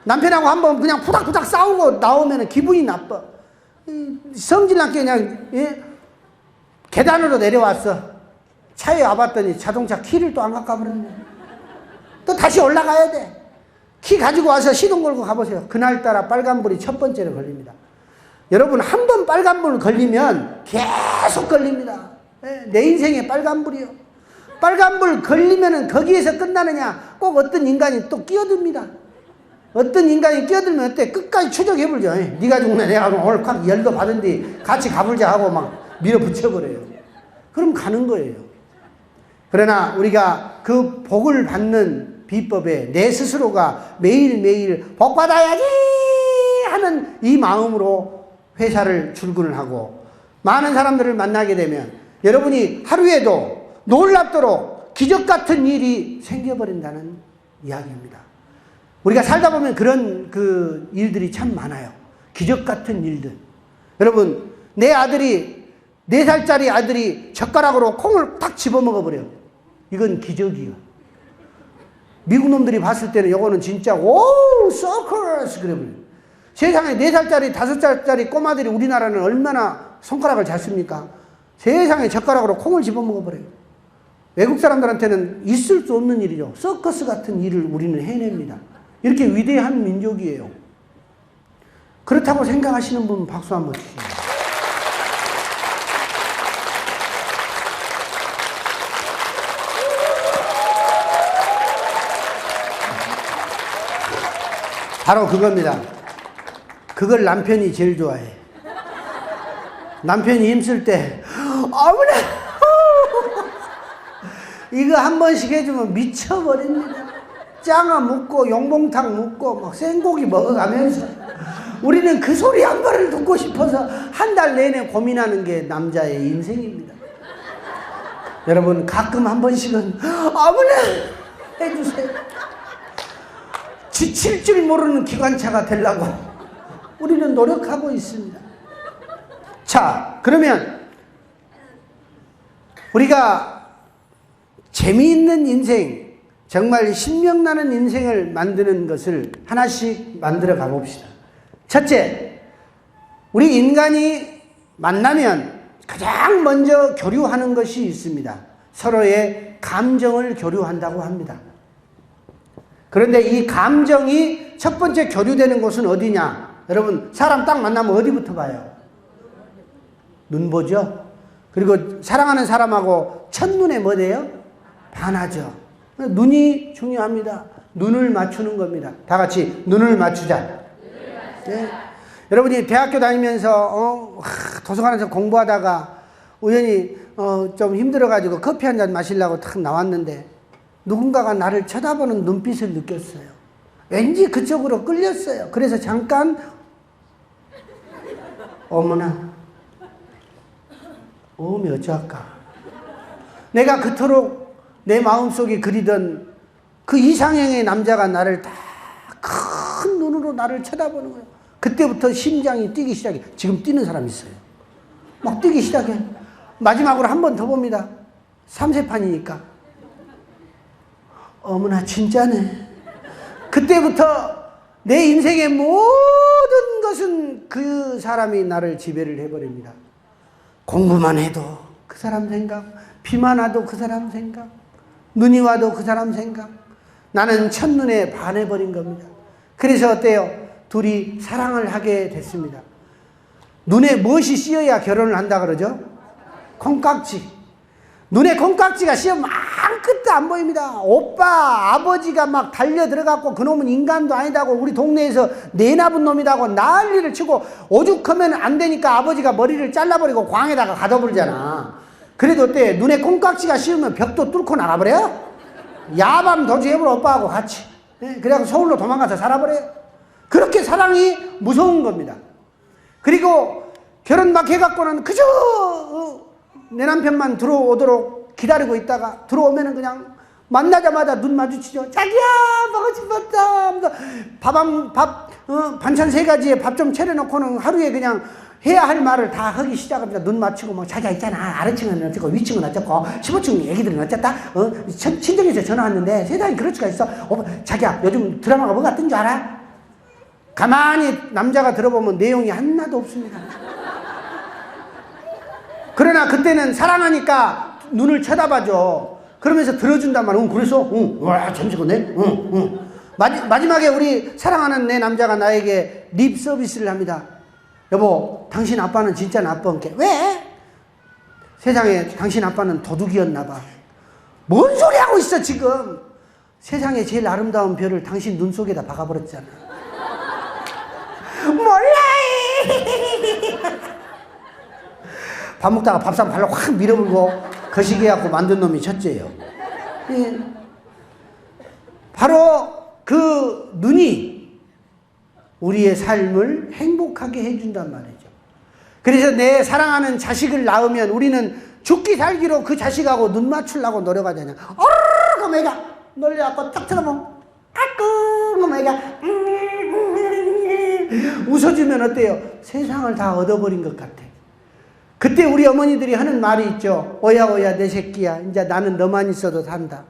남편하고 한번 그냥 후닥후닥 싸우고 나오면은 기분이 나빠. 성질나게 그냥 계단으로 내려왔어. 차에 와봤더니 자동차 키를 또 안 갖고 가버렸네. 또 다시 올라가야 돼. 키 가지고 와서 시동 걸고 가보세요. 그날따라 빨간불이 첫 번째로 걸립니다. 여러분 한 번 빨간불 걸리면 계속 걸립니다. 내 인생에 빨간불이요. 빨간불 걸리면은 거기에서 끝나느냐? 꼭 어떤 인간이 또 끼어듭니다. 어떤 인간이 끼어들면 어때? 끝까지 추적해불죠. 네가 죽네 내가 오늘 콱 열도 받은 뒤 같이 가불자 하고 막 밀어붙여버려요. 그럼 가는 거예요. 그러나 우리가 그 복을 받는 비법에 내 스스로가 매일매일 복 받아야지 하는 이 마음으로 회사를 출근을 하고 많은 사람들을 만나게 되면 여러분이 하루에도 놀랍도록 기적 같은 일이 생겨버린다는 이야기입니다. 우리가 살다 보면 그런 그 일들이 참 많아요. 기적 같은 일들. 여러분, 내 아들이 4살짜리 아들이 젓가락으로 콩을 딱 집어먹어버려요. 이건 기적이요. 미국 놈들이 봤을 때는 이거는 진짜 오 서커스 그래버려요. 세상에 4살짜리 5살짜리 꼬마들이 우리나라는 얼마나 손가락을 잘 씁니까? 세상에 젓가락으로 콩을 집어먹어버려요. 외국 사람들한테는 있을 수 없는 일이죠. 서커스 같은 일을 우리는 해냅니다. 이렇게 위대한 민족이에요. 그렇다고 생각하시는 분 박수 한번 주시죠. 바로 그겁니다. 그걸 남편이 제일 좋아해. 남편이 힘쓸 때 어머나 이거 한 번씩 해주면 미쳐버립니다. 짱아 묻고 용봉탕 묻고 막 생고기 먹어가면서 우리는 그 소리 한 번을 듣고 싶어서 한 달 내내 고민하는 게 남자의 인생입니다. 여러분 가끔 한 번씩은 어머나 해주세요. 지칠 줄 모르는 기관차가 되려고 우리는 노력하고 있습니다. 자, 그러면 우리가 재미있는 인생, 정말 신명나는 인생을 만드는 것을 하나씩 만들어 가봅시다. 첫째, 우리 인간이 만나면 가장 먼저 교류하는 것이 있습니다. 서로의 감정을 교류한다고 합니다. 그런데 이 감정이 첫 번째 교류되는 곳은 어디냐? 여러분, 사람 딱 만나면 어디부터 봐요? 눈 보죠? 그리고 사랑하는 사람하고 첫눈에 뭐 돼요? 반하죠. 눈이 중요합니다. 눈을 맞추는 겁니다. 다 같이 눈을 맞추자. 네. 여러분이 대학교 다니면서 도서관에서 공부하다가 우연히 좀 힘들어가지고 커피 한 잔 마시려고 탁 나왔는데 누군가가 나를 쳐다보는 눈빛을 느꼈어요. 왠지 그쪽으로 끌렸어요. 그래서 잠깐 어머나 어쩌할까. 내가 그토록 내 마음속에 그리던 그 이상형의 남자가 나를 다 큰 눈으로 나를 쳐다보는 거예요. 그때부터 심장이 뛰기 시작해. 지금 뛰는 사람 있어요. 막 뛰기 시작해. 마지막으로 한 번 더 봅니다. 3세판이니까. 어머나 진짜네. 그때부터 내 인생의 모든 것은 그 사람이 나를 지배를 해버립니다. 공부만 해도 그 사람 생각, 비만 와도 그 사람 생각, 눈이 와도 그 사람 생각. 나는 첫눈에 반해버린 겁니다. 그래서 어때요? 둘이 사랑을 하게 됐습니다. 눈에 무엇이 씌어야 결혼을 한다 그러죠? 콩깍지. 눈에 콩깍지가 씌어 막 끝도 안 보입니다. 오빠 아버지가 막 달려 들어갔고 그놈은 인간도 아니다고 우리 동네에서 내나분 놈이다고 난리를 치고 오죽하면 안 되니까 아버지가 머리를 잘라버리고 광에다가 가둬버리잖아. 그래도 어때? 눈에 콩깍지가 씌우면 벽도 뚫고 나가버려요? 야밤 도주해버려 오빠하고 같이. 그래갖고 서울로 도망가서 살아버려요. 그렇게 사랑이 무서운 겁니다. 그리고 결혼 막 해갖고는 그저 내 남편만 들어오도록 기다리고 있다가 들어오면은 그냥 만나자마자 눈 마주치죠. 자기야 먹고 싶었다. 반찬 3가지에 밥 좀 차려놓고는 하루에 그냥 해야 할 말을 다 하기 시작합니다. 눈 맞추고 막 자기야 있잖아. 아래층은 어쩌고 위층은 어쩌고 15층 애기들은 어쨌다. 친정에서 전화 왔는데 세상에 그럴 수가 있어. 자기야 요즘 드라마가 뭐가 뜬 줄 알아? 가만히 남자가 들어보면 내용이 하나도 없습니다. 그러나 그때는 사랑하니까 눈을 쳐다봐줘. 그러면서 들어준단 말이야. 그래서 와 재밌었네. 마지막에 우리 사랑하는 내 남자가 나에게 립 서비스를 합니다. 여보, 당신 아빠는 진짜 나쁜 게 왜? 세상에 당신 아빠는 도둑이었나 봐. 뭔 소리 하고 있어 지금. 세상에 제일 아름다운 별을 당신 눈 속에다 박아버렸잖아. 몰라. 밥 먹다가 밥상 발로 확 밀어불고 거시기해갖고 만든 놈이 첫째예요. 예. 바로 그 눈이 우리의 삶을 행복하게 해준단 말이죠. 그래서 내 사랑하는 자식을 낳으면 우리는 죽기 살기로 그 자식하고 눈 맞추려고 노력하잖아. 그럼 애가 놀려갖고 딱 쳐다보면 그럼 애가 웃어주면 어때요? 세상을 다 얻어버린 것 같아. 그때 우리 어머니들이 하는 말이 있죠. 오야 오야 내 새끼야, 이제 나는 너만 있어도 산다.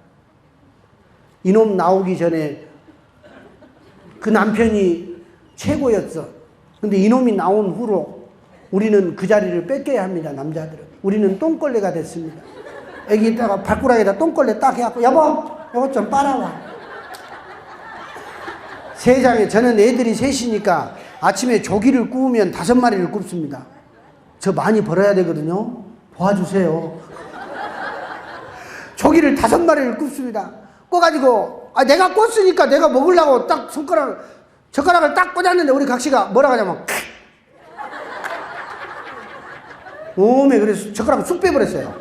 이놈 나오기 전에 그 남편이 최고였어. 근데 이놈이 나온 후로 우리는 그 자리를 뺏겨야 합니다. 남자들은. 우리는 똥걸레가 됐습니다. 애기 있다가 발가락에다 똥걸레 딱 해갖고 여보 이것 좀 빨아와. 세상에 저는 애들이 셋이니까 아침에 조기를 구우면 5마리를 굽습니다. 저 많이 벌어야 되거든요. 도와주세요. 조기를 5마리를 굽습니다. 꿔가지고 내가 꽂으니까 내가 먹으려고 딱 젓가락을 딱 꽂았는데 우리 각시가 뭐라 하냐면 오메 그래서 젓가락을 쑥 빼버렸어요.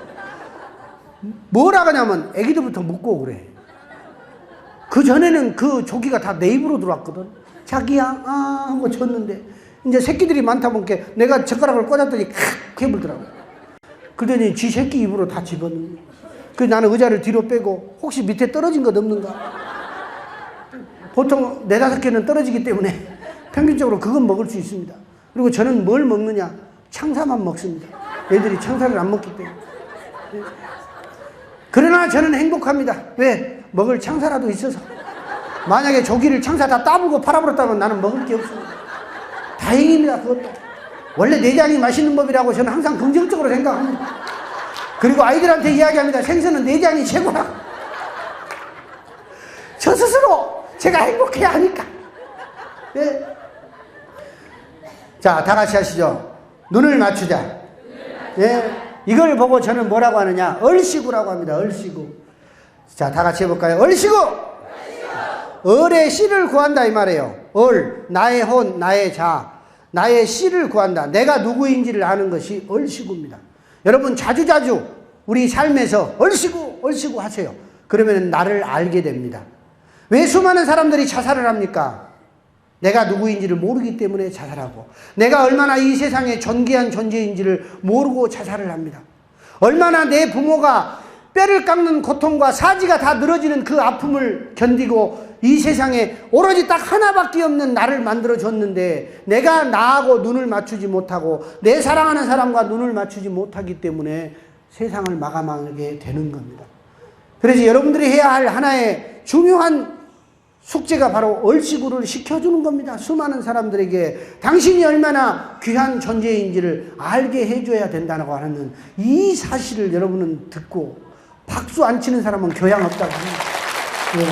뭐라 하냐면 애기들부터 묻고 그래. 그 전에는 그 조기가 다 내 입으로 들어왔거든. 자기야 하고 쳤는데 이제 새끼들이 많다 보니까 내가 젓가락을 꽂았더니 칵 해물더라고. 그러더니 지 새끼 입으로 다 집어넣는 거야. 그래서 나는 의자를 뒤로 빼고 혹시 밑에 떨어진 것 없는가? 보통 4-5개는 떨어지기 때문에 평균적으로 그건 먹을 수 있습니다. 그리고 저는 뭘 먹느냐? 창사만 먹습니다. 애들이 창사를 안 먹기 때문에. 그러나 저는 행복합니다. 왜? 먹을 창사라도 있어서. 만약에 조기를 창사 다 따불고 팔아버렸다면 나는 먹을 게 없습니다. 다행입니다. 그것도. 원래 내장이 맛있는 법이라고 저는 항상 긍정적으로 생각합니다. 그리고 아이들한테 이야기합니다. 생선은 내장이 최고라고. 저 스스로 제가 행복해야 하니까. 네. 자, 다 같이 하시죠. 눈을 맞추자. 예. 이걸 보고 저는 뭐라고 하느냐? 얼씨구라고 합니다. 얼씨구. 자, 다 같이 해볼까요? 얼씨구! 얼의 씨를 구한다 이 말이에요. 얼, 나의 혼, 나의 자, 나의 씨를 구한다. 내가 누구인지를 아는 것이 얼씨구입니다. 여러분 자주자주 우리 삶에서 얼씨구, 얼씨구 하세요. 그러면 나를 알게 됩니다. 왜 수많은 사람들이 자살을 합니까? 내가 누구인지를 모르기 때문에 자살하고, 내가 얼마나 이 세상에 존귀한 존재인지를 모르고 자살을 합니다. 얼마나 내 부모가 뼈를 깎는 고통과 사지가 다 늘어지는 그 아픔을 견디고 이 세상에 오로지 딱 하나밖에 없는 나를 만들어줬는데 내가 나하고 눈을 맞추지 못하고 내 사랑하는 사람과 눈을 맞추지 못하기 때문에 세상을 마감하게 되는 겁니다. 그래서 여러분들이 해야 할 하나의 중요한 숙제가 바로 얼씨구를 시켜주는 겁니다. 수많은 사람들에게 당신이 얼마나 귀한 존재인지를 알게 해줘야 된다고 하는 이 사실을 여러분은 듣고 박수 안 치는 사람은 교양 없다고 합니다. 네.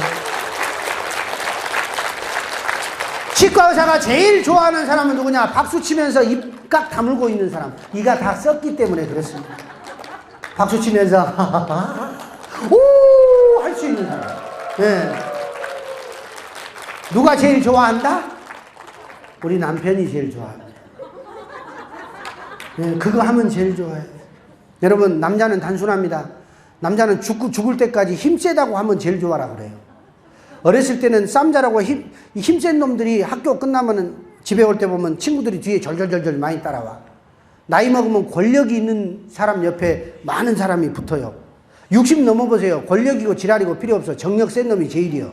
치과 의사가 제일 좋아하는 사람은 누구냐? 박수 치면서 입각 다물고 있는 사람. 이가 다 썩기 때문에 그렇습니다. 박수 치면서 오! 할 수 있는 사람. 네. 누가 제일 좋아한다? 우리 남편이 제일 좋아합니다. 네, 그거 하면 제일 좋아해요. 여러분, 남자는 단순합니다. 남자는 죽을 때까지 힘세다고 하면 제일 좋아라 그래요. 어렸을 때는 쌈자라고 힘센 놈들이 학교 끝나면은 집에 올 때 보면 친구들이 뒤에 절절절절 많이 따라와. 나이 먹으면 권력이 있는 사람 옆에 많은 사람이 붙어요. 60 넘어보세요. 권력이고 지랄이고 필요 없어. 정력 센 놈이 제일이요.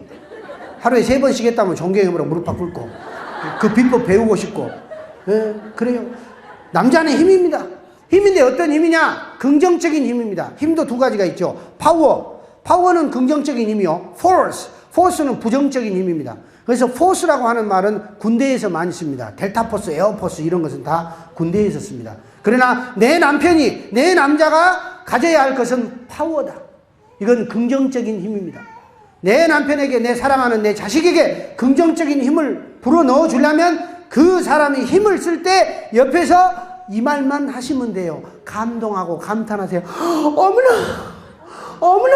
하루에 3번씩 했다면 존경해보라 무릎 팍 꿇고 그 비법 배우고 싶고. 예, 그래요. 남자는 힘입니다. 힘인데 어떤 힘이냐? 긍정적인 힘입니다. 힘도 2가지가 있죠. 파워는 긍정적인 힘이요. 포스는 부정적인 힘입니다. 그래서 포스라고 하는 말은 군대에서 많이 씁니다. 델타포스, 에어포스 이런 것은 다 군대에서 씁니다. 그러나 내 남편이, 내 남자가 가져야 할 것은 파워다. 이건 긍정적인 힘입니다. 내 남편에게, 내 사랑하는 내 자식에게 긍정적인 힘을 불어넣어 주려면 그 사람이 힘을 쓸 때 옆에서 이 말만 하시면 돼요. 감동하고 감탄하세요. 어머나! 어머나!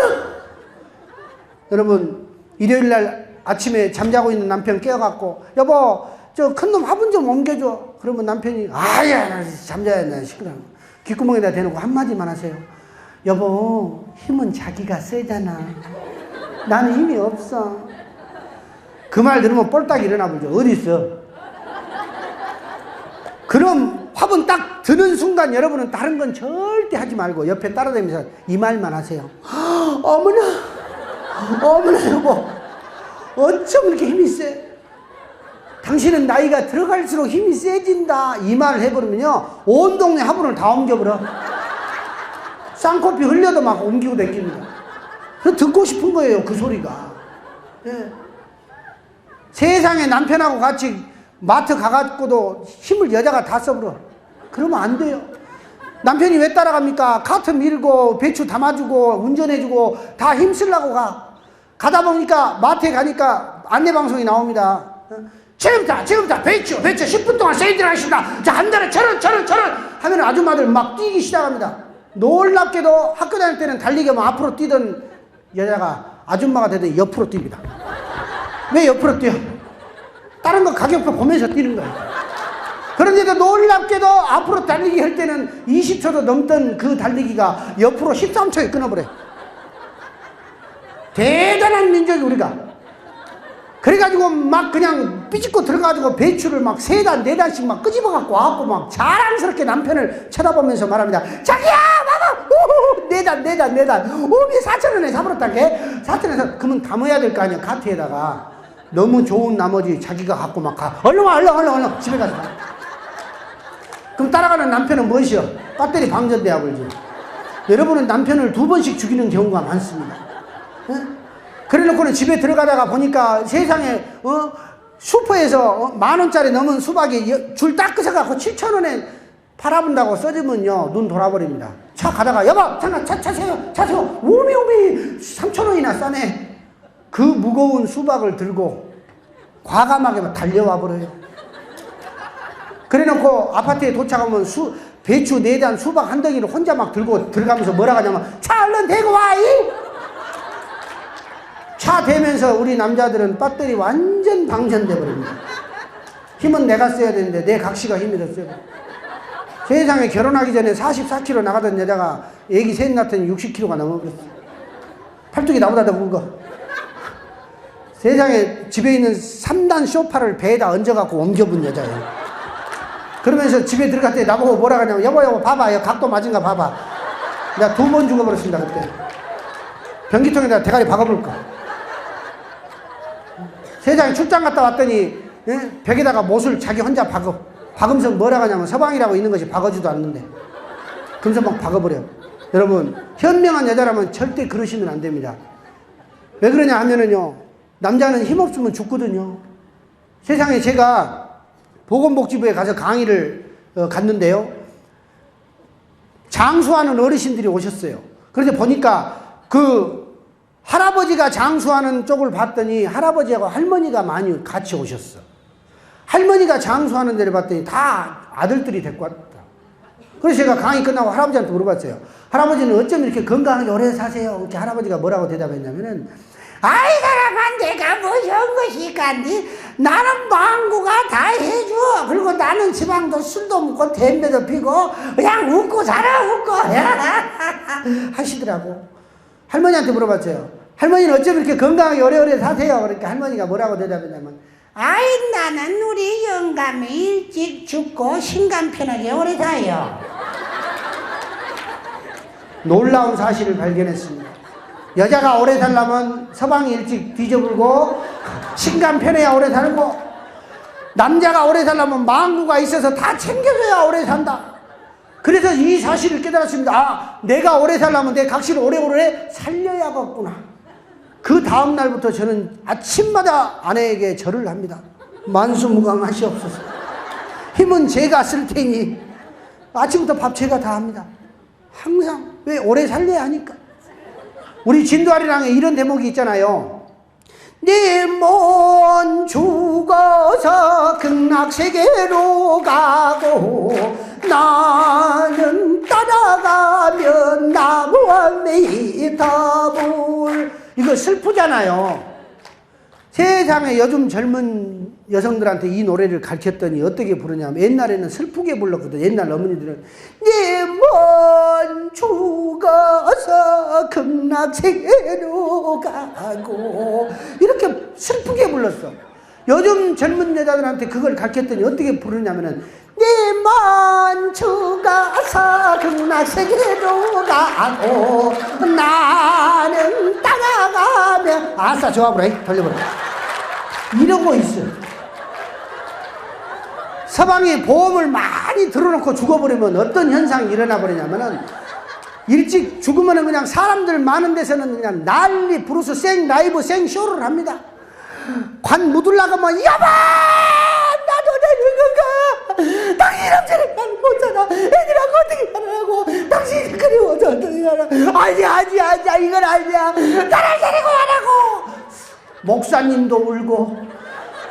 여러분, 일요일날 아침에 잠자고 있는 남편 깨워갖고 여보, 저 큰놈 화분 좀 옮겨줘. 그러면 남편이 아야, 잠자야 나 시끄러워. 귓구멍에다 대놓고 한마디만 하세요. 여보, 힘은 자기가 세잖아. 나는 힘이 없어. 그 말 들으면 뻘딱 일어나 보죠. 어디 있어? 그럼 화분 딱 드는 순간 여러분은 다른 건 절대 하지 말고 옆에 따라다니면서 이 말만 하세요. 어머나, 어머나 여보, 어쩜 이렇게 힘이 세? 당신은 나이가 들어갈수록 힘이 세진다. 이 말을 해버리면요, 온 동네 화분을 다 옮겨버려. 쌍코피 흘려도 막 옮기고 다닙니다. 그 듣고 싶은 거예요, 그 소리가. 예. 세상에 남편하고 같이 마트 가갖고도 힘을 여자가 다 써버려. 그러면 안 돼요. 남편이 왜 따라갑니까? 카트 밀고 배추 담아주고 운전해주고 다 힘쓰려고 가다 보니까 마트에 가니까 안내방송이 나옵니다. 지금부터 배추 10분 동안 세일을 하십니다. 자, 한 달에 1,000원 하면 아줌마들 막 뛰기 시작합니다. 놀랍게도 학교 다닐 때는 달리기 하면 앞으로 뛰던 여자가 아줌마가 되더니 옆으로 뜁니다. 왜 옆으로 뛰어? 다른 거 가격표 보면서 뛰는 거예요. 그런데도 놀랍게도 앞으로 달리기 할 때는 20초도 넘던 그 달리기가 옆으로 13초에 끊어버려요. 대단한 민족이 우리가. 그래가지고 막 그냥 삐집고 들어가지고 배추를 막 3단, 4단씩 막 끄집어갖고 와갖고 막 자랑스럽게 남편을 쳐다보면서 말합니다. 자기야! 봐봐! 우후! 4단! 오미 4,000원에 사버렸다게? 4,000원에 그러면 담아야 될 거 아니야, 카트에다가. 너무 좋은 나머지 자기가 갖고 막 가. 얼른 와, 집에 가서. 그럼 따라가는 남편은 무엇이요? 배터리 방전돼야 걸지. 여러분은 남편을 2번씩 죽이는 경우가 많습니다. 네? 그래 놓고는 집에 들어가다가 보니까 세상에, 슈퍼에서 10,000원짜리 넘은 수박이 줄 딱 끄서갖고 7,000원에 팔아본다고 써주면요, 눈 돌아버립니다. 차 가다가, 여보, 잠깐, 차 세요. 오미 3,000원이나 싸네. 그 무거운 수박을 들고 과감하게 달려와 버려요. 그래 놓고 아파트에 도착하면 배추 4단 수박 한 덩이를 혼자 막 들고 들어가면서 뭐라 하냐면, 차 얼른 대고 와! 차 대면서 우리 남자들은 배터리 완전 방전돼 버립니다. 힘은 내가 써야 되는데 내 각시가 힘이 더 세고. 세상에 결혼하기 전에 44kg 나가던 여자가 애기 셋 낳더니 60kg가 넘어버렸어. 팔뚝이 나보다 더 무거워. 세상에 집에 있는 3단 소파를 배에다 얹어갖고 옮겨본 여자예요. 그러면서 집에 들어갈 때 나보고 뭐라 하냐면, 여보 봐봐, 각도 맞은가 봐봐. 내가 2번 죽어버렸습니다. 그때 변기통에다 대가리 박아볼까. 세상에 출장 갔다 왔더니, 예? 벽에다가 못을 자기 혼자 박으면서 뭐라 하냐면, 서방이라고 있는 것이 박아지도 않는데 그러면서 막 박아버려. 여러분, 현명한 여자라면 절대 그러시면 안 됩니다. 왜 그러냐 하면은요, 남자는 힘없으면 죽거든요. 세상에 제가 보건복지부에 가서 강의를 갔는데요, 장수하는 어르신들이 오셨어요. 그런데 보니까 그 할아버지가 장수하는 쪽을 봤더니 할아버지하고 할머니가 많이 같이 오셨어. 할머니가 장수하는 데를 봤더니 다 아들들이 데리고 왔다. 그래서 제가 강의 끝나고 할아버지한테 물어봤어요. 할아버지는 어쩜 이렇게 건강하게 오래 사세요? 이렇게 할아버지가 뭐라고 대답했냐면은, 아이 사람아, 내가 뭐 한 것이니까 나는 망구가 다 해줘. 그리고 나는 지방도 술도 먹고 담배도 피고 그냥 웃고 살아, 웃고 하시더라고. 할머니한테 물어봤어요. 할머니는 어쩜 이렇게 건강하게 오래오래 사세요? 그러니까 할머니가 뭐라고 대답했냐면, 아이 나는 우리 영감이 일찍 죽고 신간 편하게 오래 사요. 놀라운 사실을 발견했습니다. 여자가 오래 살려면 서방이 일찍 뒤져불고 신간 편해야 오래 살고, 남자가 오래 살려면 망구가 있어서 다 챙겨줘야 오래 산다. 그래서 이 사실을 깨달았습니다. 아, 내가 오래 살려면 내 각시를 오래오래 살려야겠구나. 그 다음 날부터 저는 아침마다 아내에게 절을 합니다. 만수무강하시옵소서. 힘은 제가 쓸 테니 아침부터 밥 제가 다 합니다. 항상. 왜? 오래 살려야 하니까. 우리 진도아리랑에 이런 대목이 있잖아요. 내 몸 죽어서 극락세계로 가고 나는 따라가면 나무와 메이타불. 이거 슬프잖아요. 세상에 요즘 젊은 여성들한테 이 노래를 가르쳤더니 어떻게 부르냐면, 옛날에는 슬프게 불렀거든. 옛날 어머니들은 내 몸 죽어서 극락세계로 가고 이렇게 슬프게 불렀어. 요즘 젊은 여자들한테 그걸 가르쳤더니 어떻게 부르냐면은 내 몸 멈추가서 극락세계로 가고 나는 따라가면 아싸 좋아 보라 돌려보라 이러고 있어요. 서방이 보험을 많이 들어놓고 죽어버리면 어떤 현상이 일어나 버리냐면은 일찍 죽으면은 그냥 사람들 많은 데서는 그냥 난리 부르스 생 라이브 생 쇼를 합니다. 관 묻으려고 뭐 여보 나도 내는 건가 당신 남자를 난 못하나 애들하고 어떻게 하라고 당신이 그리워서 어떻게 하라 아니야 이건 아니야 나를 데리고 가라고. 목사님도 울고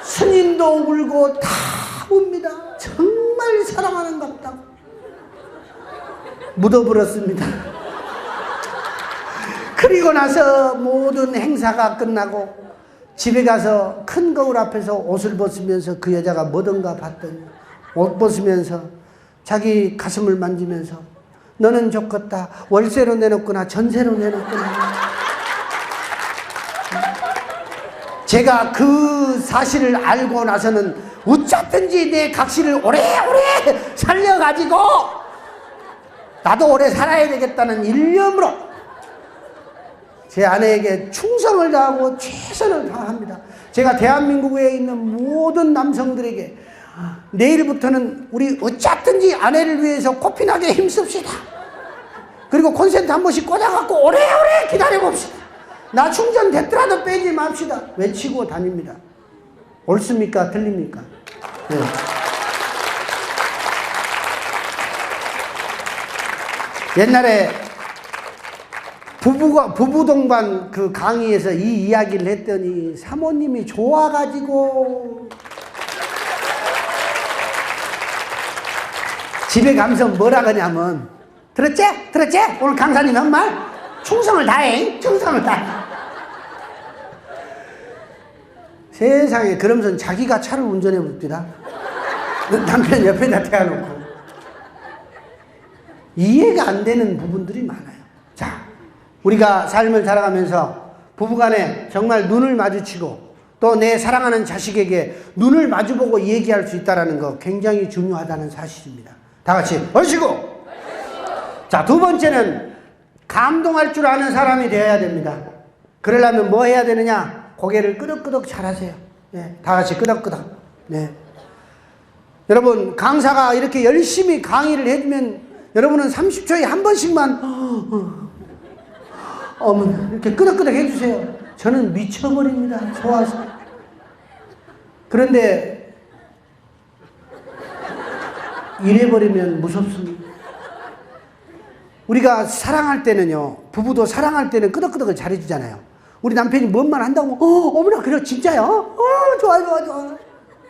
스님도 울고 다 웁니다. 정말 사랑하는 것 같다고 묻어버렸습니다. 그리고 나서 모든 행사가 끝나고 집에 가서 큰 거울 앞에서 옷을 벗으면서 그 여자가 뭐던가 봤더니 옷 벗으면서 자기 가슴을 만지면서 너는 좋겠다 월세로 내놓거나 전세로 내놓거나. 제가 그 사실을 알고 나서는 어쩌든지 내 각시를 오래오래 살려가지고 나도 오래 살아야 되겠다는 일념으로 제 아내에게 충성을 다하고 최선을 다합니다. 제가 대한민국에 있는 모든 남성들에게 내일부터는 우리 어쩌든지 아내를 위해서 코피나게 힘씁시다. 그리고 콘센트 한 번씩 꽂아갖고 오래오래 기다려봅시다. 나 충전 됐더라도 빼지 맙시다. 외치고 다닙니다. 옳습니까? 틀립니까? 네. 옛날에 부부 동반 그 강의에서 이 이야기를 했더니 사모님이 좋아가지고 집에 가면서 뭐라 그러냐면 들었지? 오늘 강사님 한 말? 충성을 다해. 충성을 다해. 세상에 그러면서 자기가 차를 운전해 봅니다. 남편 옆에다 대어놓고 이해가 안 되는 부분들이 많아요. 자, 우리가 삶을 살아가면서 부부간에 정말 눈을 마주치고 또 내 사랑하는 자식에게 눈을 마주보고 얘기할 수 있다는 거 굉장히 중요하다는 사실입니다. 다 같이 얼씨구. 자, 두 번째는 감동할 줄 아는 사람이 되어야 됩니다. 그러려면 뭐 해야 되느냐? 고개를 끄덕끄덕 잘하세요. 네, 다 같이 끄덕끄덕. 네. 여러분 강사가 이렇게 열심히 강의를 해주면 여러분은 30초에 한 번씩만 이렇게 끄덕끄덕 해주세요. 저는 미쳐버립니다. 좋아서. 그런데 이래버리면 무섭습니다. 우리가 사랑할 때는요, 부부도 사랑할 때는 끄덕끄덕을 잘해주잖아요. 우리 남편이 뭔 말 한다고 어머나 그래 진짜요? 좋아.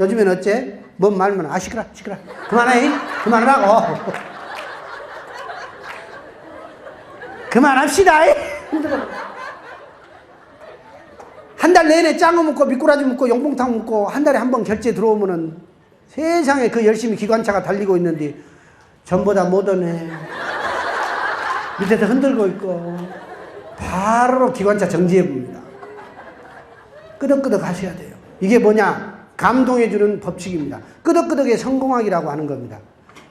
요즘엔 어째? 뭔 말만 시끄러 그만해. 그만하라고. 그만합시다. 한 달 내내 짱어 먹고 미꾸라지 먹고 용봉탕 먹고 한 달에 한 번 결제 들어오면은 세상에 그 열심히 기관차가 달리고 있는데 전보다 모던해. 밑에서 흔들고 있고 바로 기관차 정지해 봅니다. 끄덕끄덕 하셔야 돼요. 이게 뭐냐? 감동해주는 법칙입니다. 끄덕끄덕의 성공학이라고 하는 겁니다.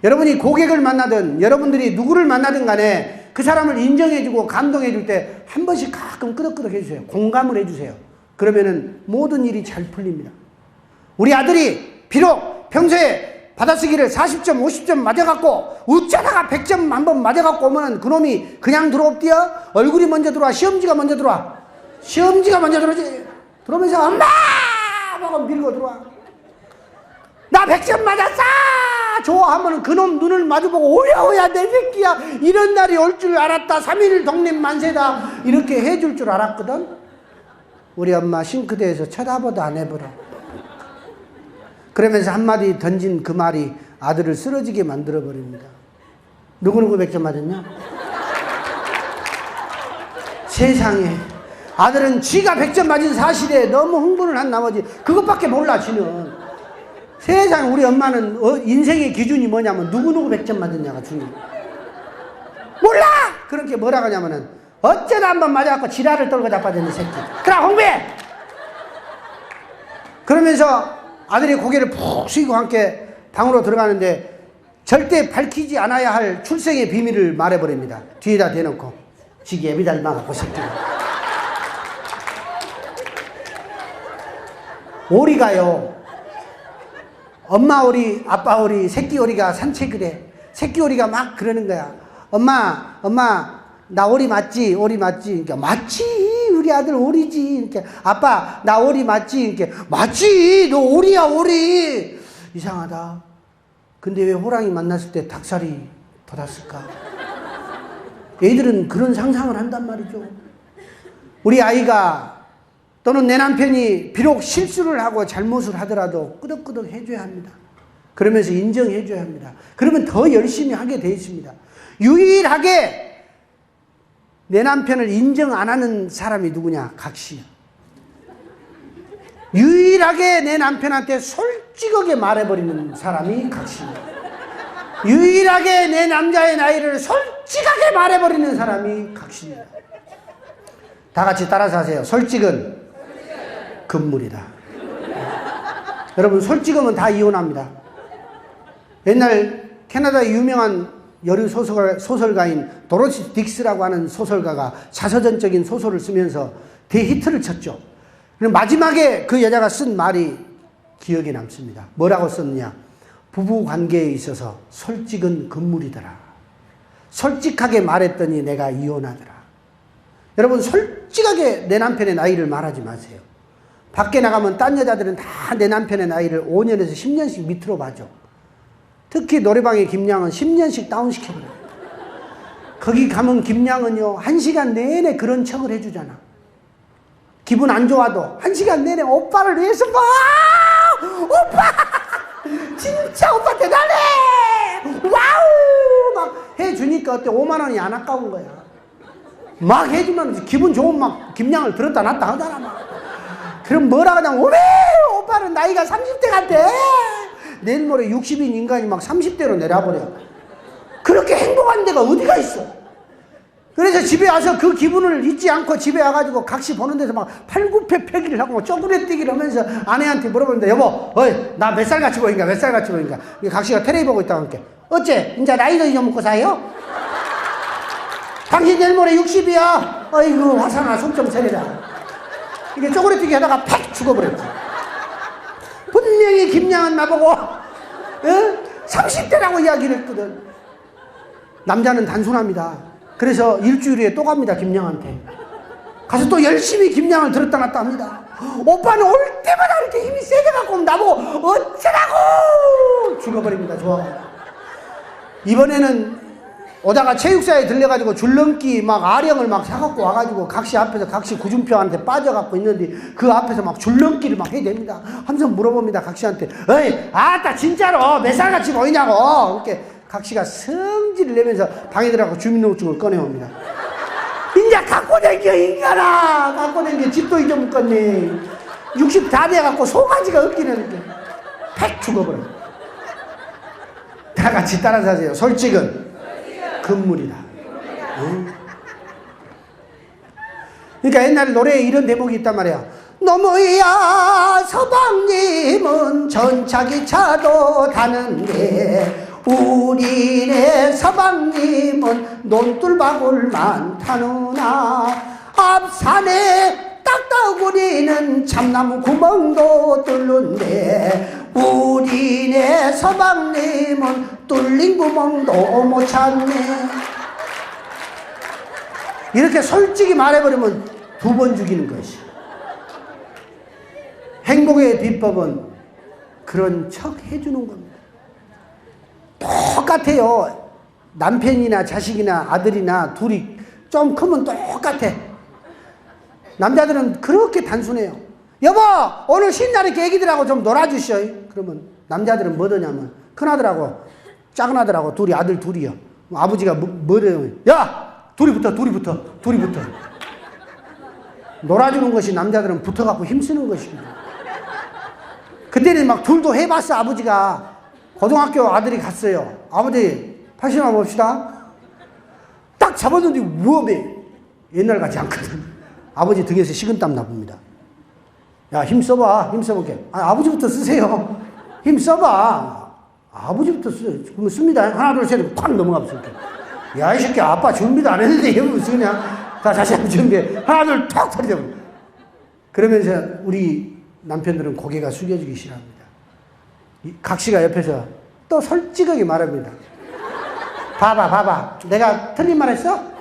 여러분이 고객을 만나든 여러분들이 누구를 만나든 간에 그 사람을 인정해주고 감동해줄 때 한 번씩 가끔 끄덕끄덕 해주세요. 공감을 해주세요. 그러면은 모든 일이 잘 풀립니다. 우리 아들이 비록 평소에 받아쓰기를 40점 50점 맞아갖고 어쩌다가 100점 만번 맞아갖고 오면은 그놈이 그냥 들어옵디요? 얼굴이 먼저 들어와? 시험지가 먼저 들어와? 시험지가 먼저 들어오지. 들어오면서 엄마! 하고 밀고 들어와. 나 100점 맞았어! 좋아하면은 그놈 눈을 마주보고 오야 내 새끼야 이런 날이 올 줄 알았다. 3일 독립 만세다. 이렇게 해줄 줄 알았거든. 우리 엄마 싱크대에서 쳐다보도 안 해보라. 그러면서 한마디 던진 그 말이 아들을 쓰러지게 만들어버립니다. 누구누구 100점 맞았냐? 세상에 아들은 지가 100점 맞은 사실에 너무 흥분을 한 나머지 그것밖에 몰라. 지는 세상에 우리 엄마는 인생의 기준이 뭐냐면 누구누구 100점 맞았냐가 중요해. 몰라! 그렇게 뭐라고 하냐면은 어쩌다 한번 맞아갖고 지랄을 떨고 자빠졌네 새끼. 그래 홍배! 그러면서 아들이 고개를 푹 숙이고 함께 방으로 들어가는데 절대 밝히지 않아야 할 출생의 비밀을 말해버립니다. 뒤에다 대놓고. 지기 애비 닮아갖고 새끼가. 오리가요. 엄마 오리, 아빠 오리, 새끼 오리가 산책을 해. 새끼 오리가 막 그러는 거야. 엄마, 나 오리 맞지? 오리 맞지? 그러니까 맞지. 우리 아들 오리지. 그러니까 아빠, 나 오리 맞지? 그러니까 맞지. 너 오리야, 오리. 이상하다. 근데 왜 호랑이 만났을 때 닭살이 돋았을까? 애들은 그런 상상을 한단 말이죠. 우리 아이가 또는 내 남편이 비록 실수를 하고 잘못을 하더라도 끄덕끄덕 해줘야 합니다. 그러면서 인정해줘야 합니다. 그러면 더 열심히 하게 돼 있습니다. 유일하게 내 남편을 인정 안 하는 사람이 누구냐? 각시야. 유일하게 내 남편한테 솔직하게 말해버리는 사람이 각시입니다. 유일하게 내 남자의 나이를 솔직하게 말해버리는 사람이 각시입니다. 다 같이 따라서 하세요. 솔직은 금물이다. 여러분, 솔직하면 다 이혼합니다. 옛날 캐나다의 유명한 여류 소설가인 도로시 딕스라고 하는 소설가가 자서전적인 소설을 쓰면서 대히트를 쳤죠. 마지막에 그 여자가 쓴 말이 기억에 남습니다. 뭐라고 썼느냐? 부부 관계에 있어서 솔직은 금물이더라. 솔직하게 말했더니 내가 이혼하더라. 여러분, 솔직하게 내 남편의 나이를 말하지 마세요. 밖에 나가면 딴 여자들은 다 내 남편의 나이를 5년에서 10년씩 밑으로 봐줘. 특히 노래방의 김양은 10년씩 다운시켜버려요. 거기 가면 김양은요, 1시간 내내 그런 척을 해주잖아. 기분 안 좋아도 1시간 내내 오빠를 위해서 막 오빠 진짜 오빠 대단해 와우 막 해주니까 어때? 5만 원이 안 아까운 거야. 막 해주면 기분 좋은 막 김양을 들었다 놨다 하잖아. 막. 그럼 뭐라 그냥 오메 오빠는 나이가 30대 같아. 내일 모레 60인 인간이 막 30대로 내려버려. 그렇게 행복한 데가 어디가 있어? 그래서 집에 와서 그 기분을 잊지 않고 집에 와가지고 각시 보는 데서 막 팔굽혀 펴기를 하고 쪼그레 뛰기를 하면서 아내한테 물어봅니다. 여보, 어이, 나 몇 살 같이 보인가? 몇 살 같이 보인가? 각시가 텔레비 보고 있다고 하니까 어째? 이제 나이도 잊어먹고 사요? 당신 내일 모레 60이야. 아이고, 화산아, 숨 좀 세려라. 이게 쪼그레 뛰기 하다가 팍 죽어버렸지. 분명히 김양은 나보고 30대라고 이야기를 했거든. 남자는 단순합니다. 그래서 일주일에 또 갑니다. 김양한테 가서 또 열심히 김양을 들었다 놨다 합니다. 오빠는 올 때마다 이렇게 힘이 세게 갖고 오면 나보고 어쩌라고 죽어버립니다. 좋아. 이번에는 오다가 체육사에 들려가지고 줄넘기 막 아령을 막 사갖고 와가지고 각시 앞에서 각시 구준표한테 빠져갖고 있는데 그 앞에서 막 줄넘기를 막 해야 됩니다. 항상 물어봅니다. 각시한테 어이 아따 진짜로 몇 살같이 보이냐고. 이렇게 각시가 성질을 내면서 방에 들어가고 주민등록증을 꺼내옵니다. 인자 갖고 댕겨 인간아. 갖고 댕겨. 집도 잊어먹겠네. 60 다 돼갖고 소가지가 없기는 팩 죽어버려. 다 같이 따라서 하세요. 솔직은 금물이다. 응? 그러니까 옛날에 노래에 이런 대목이 있단 말이야. 너무야 서방님은 전차기차도 타는데 우리네 서방님은 논둘바굴만 타누나 앞산에 딱따구리는 참나무 구멍도 뚫는데 우리네 서방님은 뚫린 구멍도 못 찾네. 이렇게 솔직히 말해버리면 2번 죽이는 것이. 행복의 비법은 그런 척 해주는 겁니다. 똑같아요. 남편이나 자식이나 아들이나 둘이 좀 크면 똑같아. 남자들은 그렇게 단순해요. 여보 오늘 신나니까 애기들하고 좀 놀아주셔. 그러면 남자들은 뭐더냐면 큰아들하고 작은아들하고 둘이 아들 둘이요. 아버지가 뭐래요? 야 둘이 붙어. 놀아주는 것이 남자들은 붙어갖고 힘쓰는 것입니다. 그때는 막 둘도 해봤어. 아버지가 고등학교 아들이 갔어요. 아버지 팔씨름 봅시다. 딱 잡았는데 무업에 옛날 같지 않거든. 아버지 등에서 식은땀 나봅니다. 야 힘 써봐. 힘 써볼게. 아버지부터 쓰세요. 힘 써봐. 아버지부터 쓰, 그러면 씁니다. 하나, 둘, 셋, 팍 넘어가면서 이렇게. 야, 이 새끼 아빠 준비도 안 했는데 이거 무슨 그냥 다 다시 한번 준비해. 하나, 둘, 탁 터리자고. 그러면서 우리 남편들은 고개가 숙여지기 싫어합니다. 각 씨가 옆에서 또 솔직하게 말합니다. 봐봐. 내가 틀린 말 했어?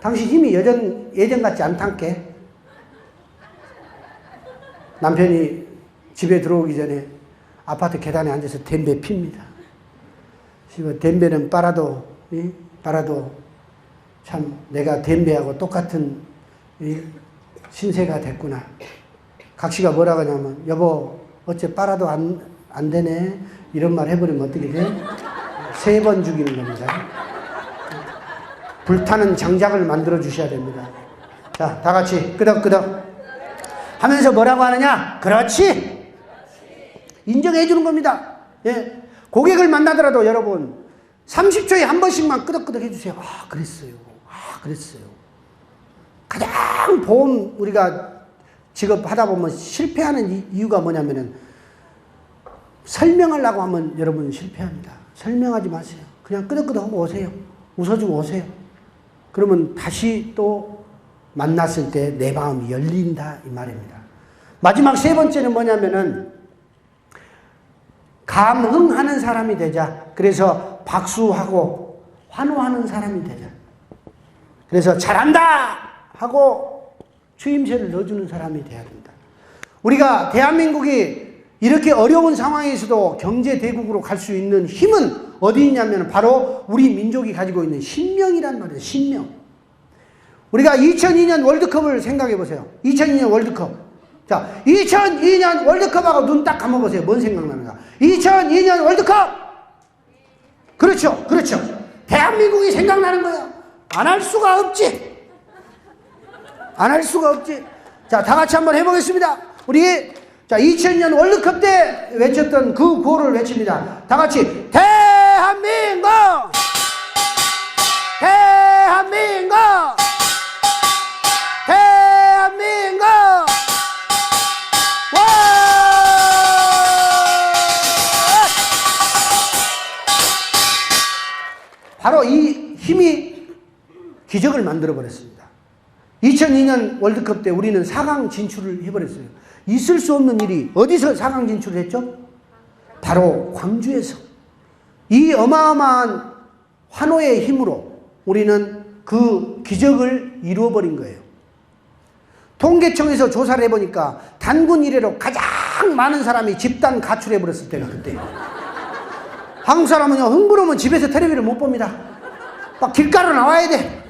당신 힘이 예전 같지 않단께. 남편이 집에 들어오기 전에 아파트 계단에 앉아서 댐베 핍니다. 댐베는 빨아도 참 내가 댐베하고 똑같은 신세가 됐구나. 각시가 뭐라 하냐면 여보 어째 빨아도 안 되네 이런 말 해버리면 어떻게 돼? 3번 죽이는 겁니다. 불타는 장작을 만들어 주셔야 됩니다. 자, 다 같이 끄덕끄덕 하면서 뭐라고 하느냐? 그렇지! 인정해 주는 겁니다. 예. 고객을 만나더라도 여러분 30초에 한 번씩만 끄덕끄덕 해주세요. 아, 그랬어요. 가장 보험 우리가 직업 하다 보면 실패하는 이유가 뭐냐면은 설명하려고 하면 여러분 실패합니다. 설명하지 마세요. 그냥 끄덕끄덕 하고 오세요. 웃어주고 오세요. 그러면 다시 또 만났을 때 내 마음이 열린다 이 말입니다. 마지막 3번째는 뭐냐면은 감흥하는 사람이 되자. 그래서 박수하고 환호하는 사람이 되자. 그래서 잘한다 하고 추임새를 넣어주는 사람이 돼야 된다. 우리가 대한민국이 이렇게 어려운 상황에서도 경제대국으로 갈 수 있는 힘은 어디 있냐면 바로 우리 민족이 가지고 있는 신명이란 말이에요. 신명. 우리가 2002년 월드컵을 생각해 보세요. 2002년 월드컵. 자, 2002년 월드컵하고 눈 딱 감아보세요. 뭔 생각나는가? 2002년 월드컵! 그렇죠. 대한민국이 생각나는 거예요. 안 할 수가 없지. 자, 다 같이 한번 해보겠습니다. 우리, 자, 2002년 월드컵 때 외쳤던 그 구호를 외칩니다. 다 같이, 대한민국! 바로 이 힘이 기적을 만들어버렸습니다. 2002년 월드컵 때 우리는 4강 진출을 해버렸어요. 있을 수 없는 일이 어디서 4강 진출을 했죠? 바로 광주에서. 이 어마어마한 환호의 힘으로 우리는 그 기적을 이루어버린 거예요. 통계청에서 조사를 해보니까 단군 이래로 가장 많은 사람이 집단 가출해버렸을 때가 그때예요. 한국 사람은요, 흥분하면 집에서 텔레비를 못 봅니다. 막 길가로 나와야 돼.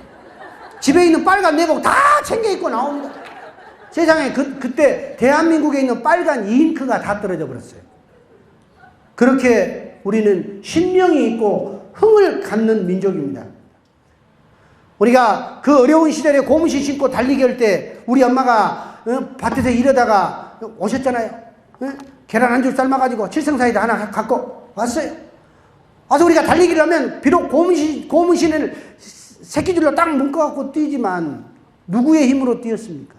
집에 있는 빨간 내복 다 챙겨 입고 나옵니다. 세상에 그때 대한민국에 있는 빨간 잉크가 다 떨어져 버렸어요. 그렇게 우리는 신명이 있고 흥을 갖는 민족입니다. 우리가 그 어려운 시절에 고무신 신고 달리기 할 때 우리 엄마가 밭에서 일하다가 오셨잖아요. 계란 한 줄 삶아가지고 칠성사이다 하나 갖고 왔어요. 와서 우리가 달리기를 하면 비록 고무신을 새끼줄로 딱 묶어갖고 뛰지만 누구의 힘으로 뛰었습니까?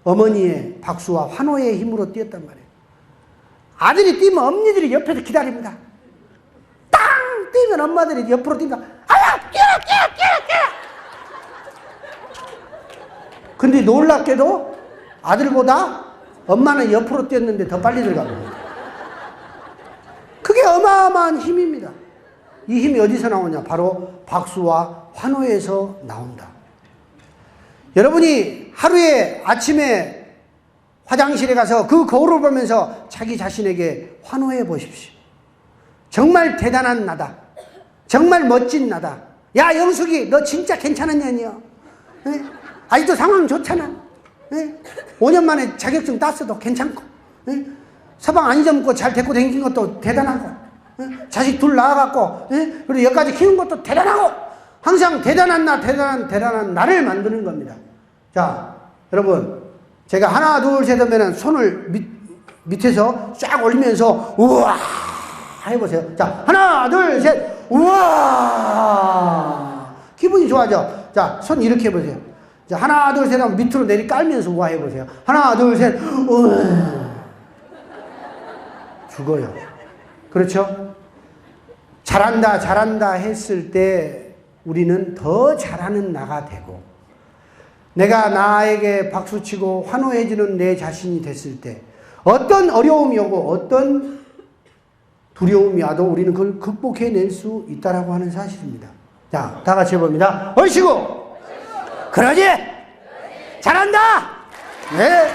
어머니의 박수와 환호의 힘으로 뛰었단 말이에요. 아들이 뛰면 엄니들이 옆에서 기다립니다. 땅! 뛰면 엄마들이 옆으로 뜁니다. 아야! 뛰어! 근데 놀랍게도 아들보다 엄마는 옆으로 뛰었는데 더 빨리 들어갑니다. 그게 어마어마한 힘입니다. 이 힘이 어디서 나오냐? 바로 박수와 환호에서 나온다. 여러분이 하루에 아침에 화장실에 가서 그 거울을 보면서 자기 자신에게 환호해 보십시오. 정말 대단한 나다. 정말 멋진 나다. 야, 영숙이, 너 진짜 괜찮은 년이야. 네? 아직도 상황 좋잖아. 네? 5년 만에 자격증 땄어도 괜찮고. 네? 서방 안 잊어먹고 잘 데리고 다닌 것도 대단하고. 네? 자식 둘 낳아갖고. 네? 그리고 여기까지 키운 것도 대단하고. 항상 대단한 나를 만드는 겁니다. 자, 여러분. 제가 하나, 둘, 셋 하면은 손을 밑에서 쫙 올리면서, 우와! 해보세요. 자, 하나, 둘, 셋, 우와! 기분이 좋아져. 자, 손 이렇게 해보세요. 자, 하나, 둘, 셋 하면 밑으로 내리 깔면서 우와 해보세요. 하나, 둘, 셋, 우와! 죽어요. 그렇죠? 잘한다, 잘한다 했을 때 우리는 더 잘하는 나가 되고, 내가 나에게 박수치고 환호해주는 내 자신이 됐을 때 어떤 어려움이 오고 어떤 두려움이 와도 우리는 그걸 극복해낼 수 있다라고 하는 사실입니다. 자, 다 같이 해봅니다. 얼씨구! 그러지? 잘한다! 네.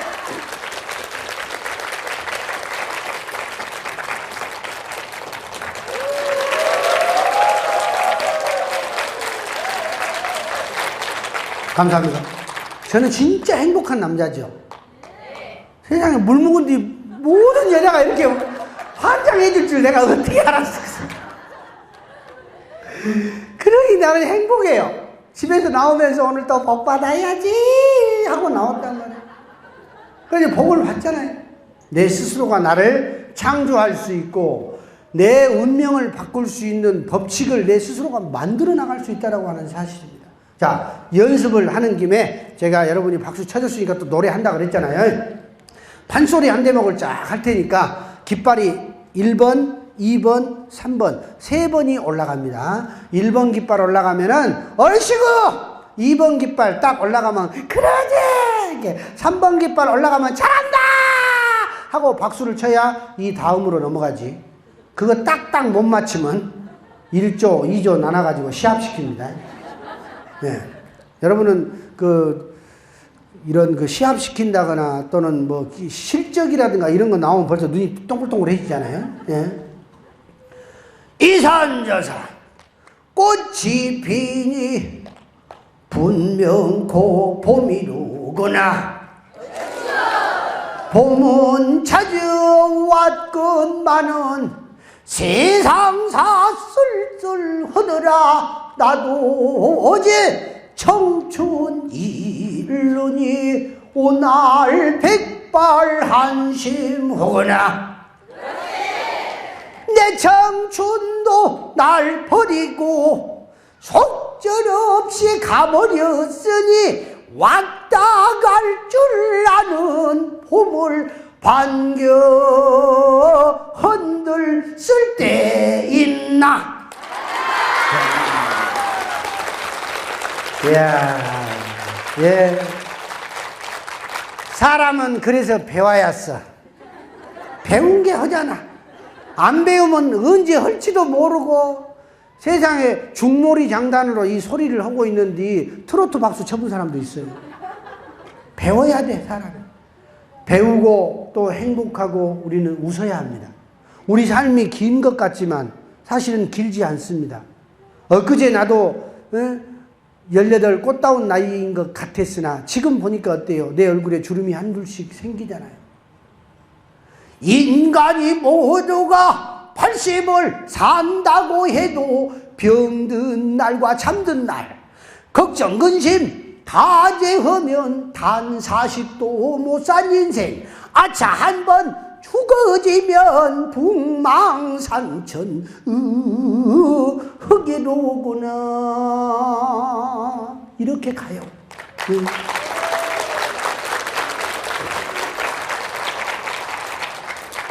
감사합니다. 저는 진짜 행복한 남자죠. 세상에 물 묵은 뒤 모든 여자가 이렇게 환장해 줄 줄 내가 어떻게 알았어. 그러니 나는 행복해요. 집에서 나오면서 오늘 또 복 받아야지 하고 나왔단 말이에요. 그래서 복을 받잖아요. 내 스스로가 나를 창조할 수 있고 내 운명을 바꿀 수 있는 법칙을 내 스스로가 만들어 나갈 수 있다고 하는 사실입니다. 자, 연습을 하는 김에 제가 여러분이 박수 쳐줬으니까 또 노래한다 그랬잖아요. 판소리 한 대목을 쫙 할 테니까 깃발이 1번, 2번, 3번, 3번이 올라갑니다. 1번 깃발 올라가면은 얼씨구! 2번 깃발 딱 올라가면 그러지! 3번 깃발 올라가면 잘한다! 하고 박수를 쳐야 이 다음으로 넘어가지. 그거 딱딱 못 맞추면 1조, 2조 나눠가지고 시합시킵니다. 네. 여러분은 이런 시합시킨다거나 또는 뭐 실적이라든가 이런 거 나오면 벌써 눈이 동글동글해지잖아요. 예. 이산저산 꽃이 피니 분명 고 봄이로구나. 봄은 찾아왔건만은 세상사 쓸쓸하더라. 나도 어제 청춘 이르니 오날 백발한심하거나 내 청춘도 날 버리고 속절없이 가버렸으니 왔다 갈 줄 아는 봄을 반겨 흔들 쓸 때 있나. 이야, 예. 사람은 그래서 배워야 써. 배운 게 허잖아. 안 배우면 언제 할지도 모르고 세상에 중몰이 장단으로 이 소리를 하고 있는데 트로트 박수 쳐본 사람도 있어요. 배워야 돼, 사람은. 배우고 또 행복하고 우리는 웃어야 합니다. 우리 삶이 긴 것 같지만 사실은 길지 않습니다. 엊그제 나도 18 꽃다운 나이인 것 같았으나 지금 보니까 어때요? 내 얼굴에 주름이 한둘씩 생기잖아요. 인간이 모두가 80을 산다고 해도 병든 날과 잠든 날 걱정 근심 다 제하면 단 40도 못 산 인생. 아차 한번 죽어지면 북망산천 흑이로구나. 이렇게 가요.